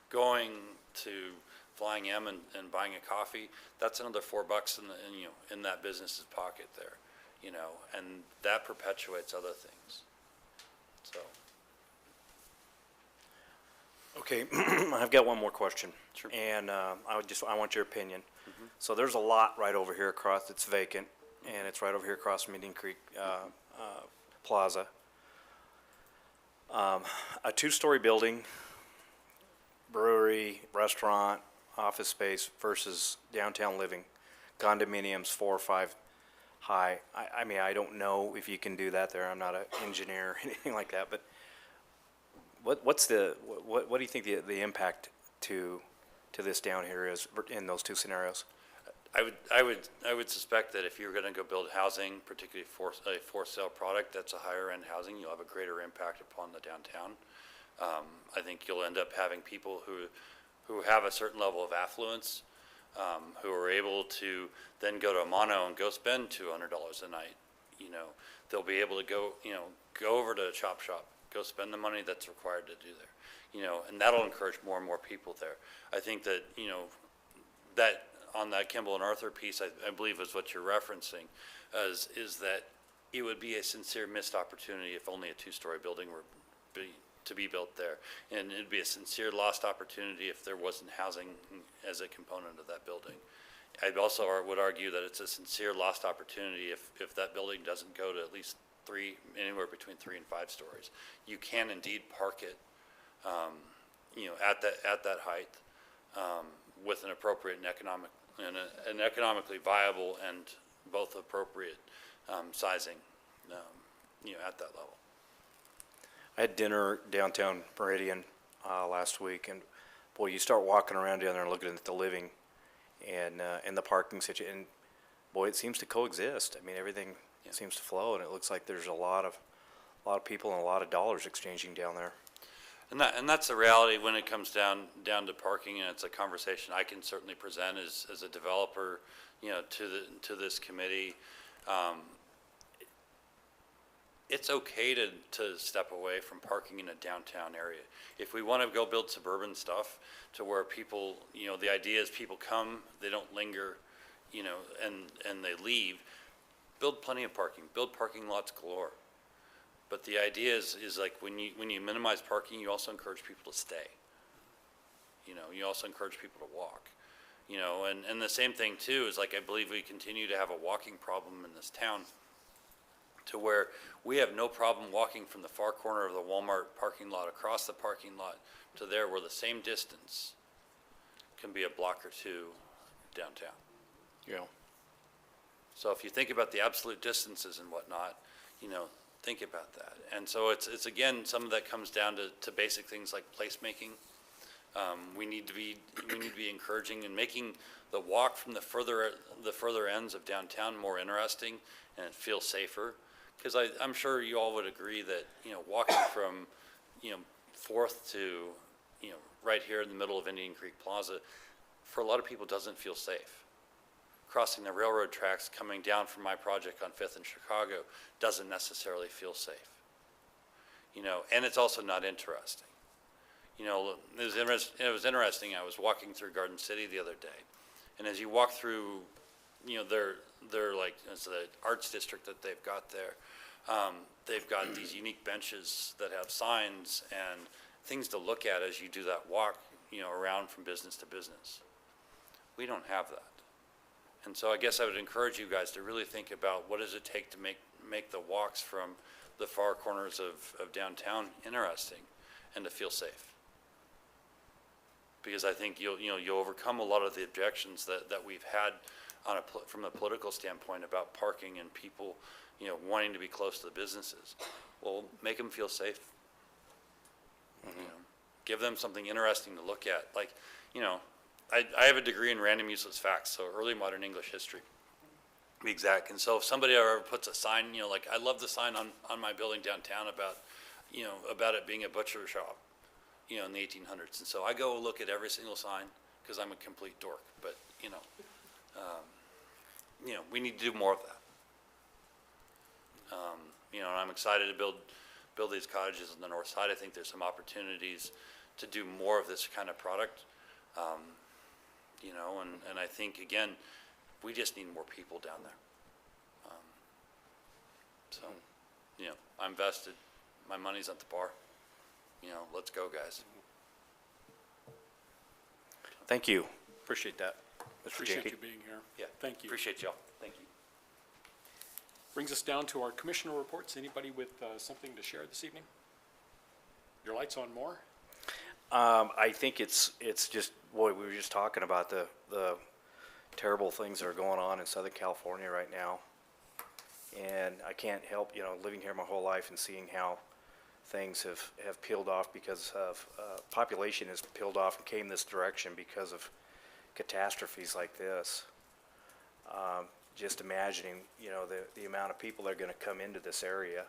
going to Flying M and buying a coffee, that's another $4 you know, in that business's pocket there, you know, and that perpetuates other things, so. Okay, I've got one more question. Sure. And I want your opinion. So there's a lot right over here across that's vacant, and it's right over here across from Indian Creek Plaza. A two-story building, brewery, restaurant, office space versus downtown living, condominiums 4 or 5 high. I mean, I don't know if you can do that there. I'm not an engineer or anything like that, but what do you think the impact to this down here is in those two scenarios? I would suspect that if you're gonna go build housing, particularly for a for-sale product, that's a higher end housing, you'll have a greater impact upon the downtown. I think you'll end up having people who have a certain level of affluence, who are able to then go to a mono and go spend $200 a night. You know, they'll be able to go over to a chop shop, go spend the money that's required to do there. You know, and that'll encourage more and more people there. I think that, you know, that on that Kimball and Arthur piece, I believe is what you're referencing, is that it would be a sincere missed opportunity if only a 2-story building were to be built there. And it'd be a sincere lost opportunity if there wasn't housing as a component of that building. I also would argue that it's a sincere lost opportunity if that building doesn't go to at least anywhere between 3 and 5 stories. You can indeed park it, you know, at that height, with an appropriate and an economically viable and both appropriate sizing, you know, at that level. I had dinner downtown Meridian last week, and boy, you start walking around down there and looking at the living and the parking situation, and boy, it seems to coexist. I mean, everything seems to flow, and it looks like there's a lot of people and a lot of dollars exchanging down there. And that's the reality when it comes down to parking, and it's a conversation I can certainly present as a developer, you know, to this committee. It's okay to step away from parking in a downtown area. If we want to go build suburban stuff to where people, you know, the idea is people come, they don't linger, you know, and they leave, build plenty of parking, build parking lots galore. But the idea is like when you minimize parking, you also encourage people to stay. You know, you also encourage people to walk. You know, and the same thing too is like I believe we continue to have a walking problem in this town, to where we have no problem walking from the far corner of the Walmart parking lot across the parking lot to there, where the same distance can be a block or two downtown. Yeah. So if you think about the absolute distances and whatnot, you know, think about that. And so it's again, some of that comes down to basic things like placemaking. We need to be encouraging and making the walk from the further ends of downtown more interesting and feel safer. Because I'm sure you all would agree that, you know, walking from, you know, 4th to, you know, right here in the middle of Indian Creek Plaza, for a lot of people doesn't feel safe. Crossing the railroad tracks coming down from my project on 5th in Chicago doesn't necessarily feel safe. You know, and it's also not interesting. You know, it was interesting. I was walking through Garden City the other day, and as you walk through, you know, they're like, it's the arts district that they've got there. They've got these unique benches that have signs and things to look at as you do that walk, you know, around from business to business. We don't have that. And so I guess I would encourage you guys to really think about what does it take to make the walks from the far corners of downtown interesting and to feel safe. Because I think you'll overcome a lot of the objections that we've had from a political standpoint about parking and people, wanting to be close to the businesses. Well, make them feel safe. Give them something interesting to look at. Like, I have a degree in random useless facts, so early modern English history, to be exact. And so if somebody ever puts a sign, like I love the sign on my building downtown about it being a butcher shop, in the 1800s. And so I go look at every single sign because I'm a complete dork. But, we need to do more of that. And I'm excited to build these cottages on the north side. I think there's some opportunities to do more of this kind of product. And I think, again, we just need more people down there. I'm vested. My money's at the bar. Let's go, guys. Thank you. Appreciate that, Mr. Appreciate Jakey. you being here. Yeah. Thank you. Appreciate y'all. Thank you. Brings us down to our commissioner reports. Anybody with something to share this evening? Your light's on more? I think it's just, boy, we were just talking about the terrible things that are going on in Southern California right now. And I can't help, living here my whole life and seeing how things have peeled off because of, population has peeled off and came this direction because of catastrophes like this. Just imagining, the amount of people that are gonna come into this area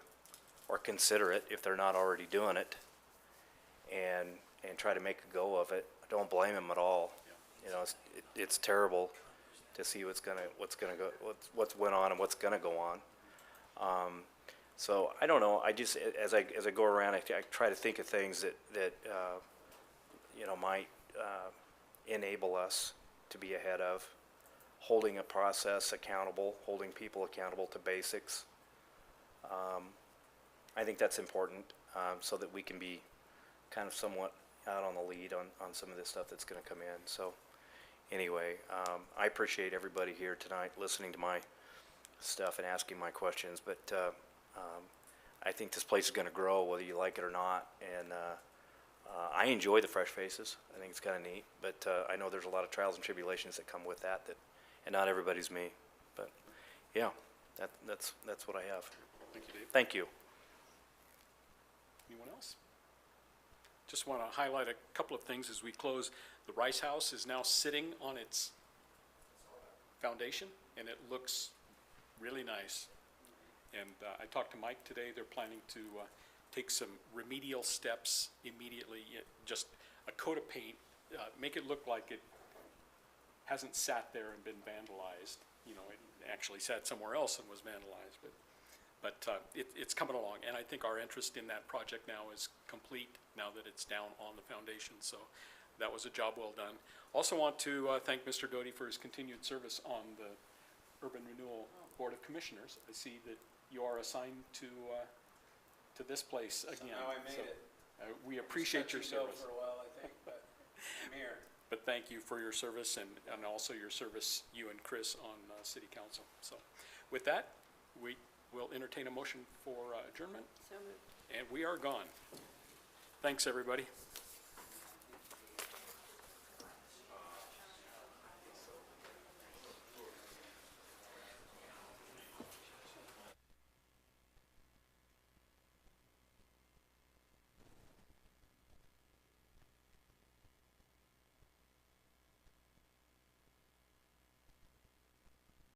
or consider it if they're not already doing it and try to make a go of it. I don't blame them at all. It's terrible to see what's went on and what's gonna go on. So I don't know. I just, as I go around, I try to think of things that might enable us to be ahead of, holding a process accountable, holding people accountable to basics. I think that's important, so that we can be kind of somewhat out on the lead on some of this stuff that's going to come in. So anyway, I appreciate everybody here tonight listening to my stuff and asking my questions, but I think this place is going to grow whether you like it or not, and I enjoy the fresh faces. I think it's kind of neat, but I know there's a lot of trials and tribulations that come with that, and not everybody's me. But yeah, that's what I have. Thank you, Dave. Thank you. Anyone else? Just want to highlight a couple of things as we close. The Rice House is now sitting on its foundation, and it looks really nice. And I talked to Mike today. They're planning to take some remedial steps immediately, just a coat of paint, make it look like it hasn't sat there and been vandalized. It actually sat somewhere else and was vandalized, but it's coming along. And I think our interest in that project now is complete now that it's down on the foundation. So that was a job well done. Also want to thank Mr. Doty for his continued service on the Urban Renewal Board of Commissioners. I see that you are assigned to this place again. Somehow I made So, it. we appreciate your service. For a while, I think, but I'm here. But thank you for your service and also your service, you and Chris, on City Council. So with that, we will entertain a motion for adjournment. So moved. And we are gone. Thanks, everybody.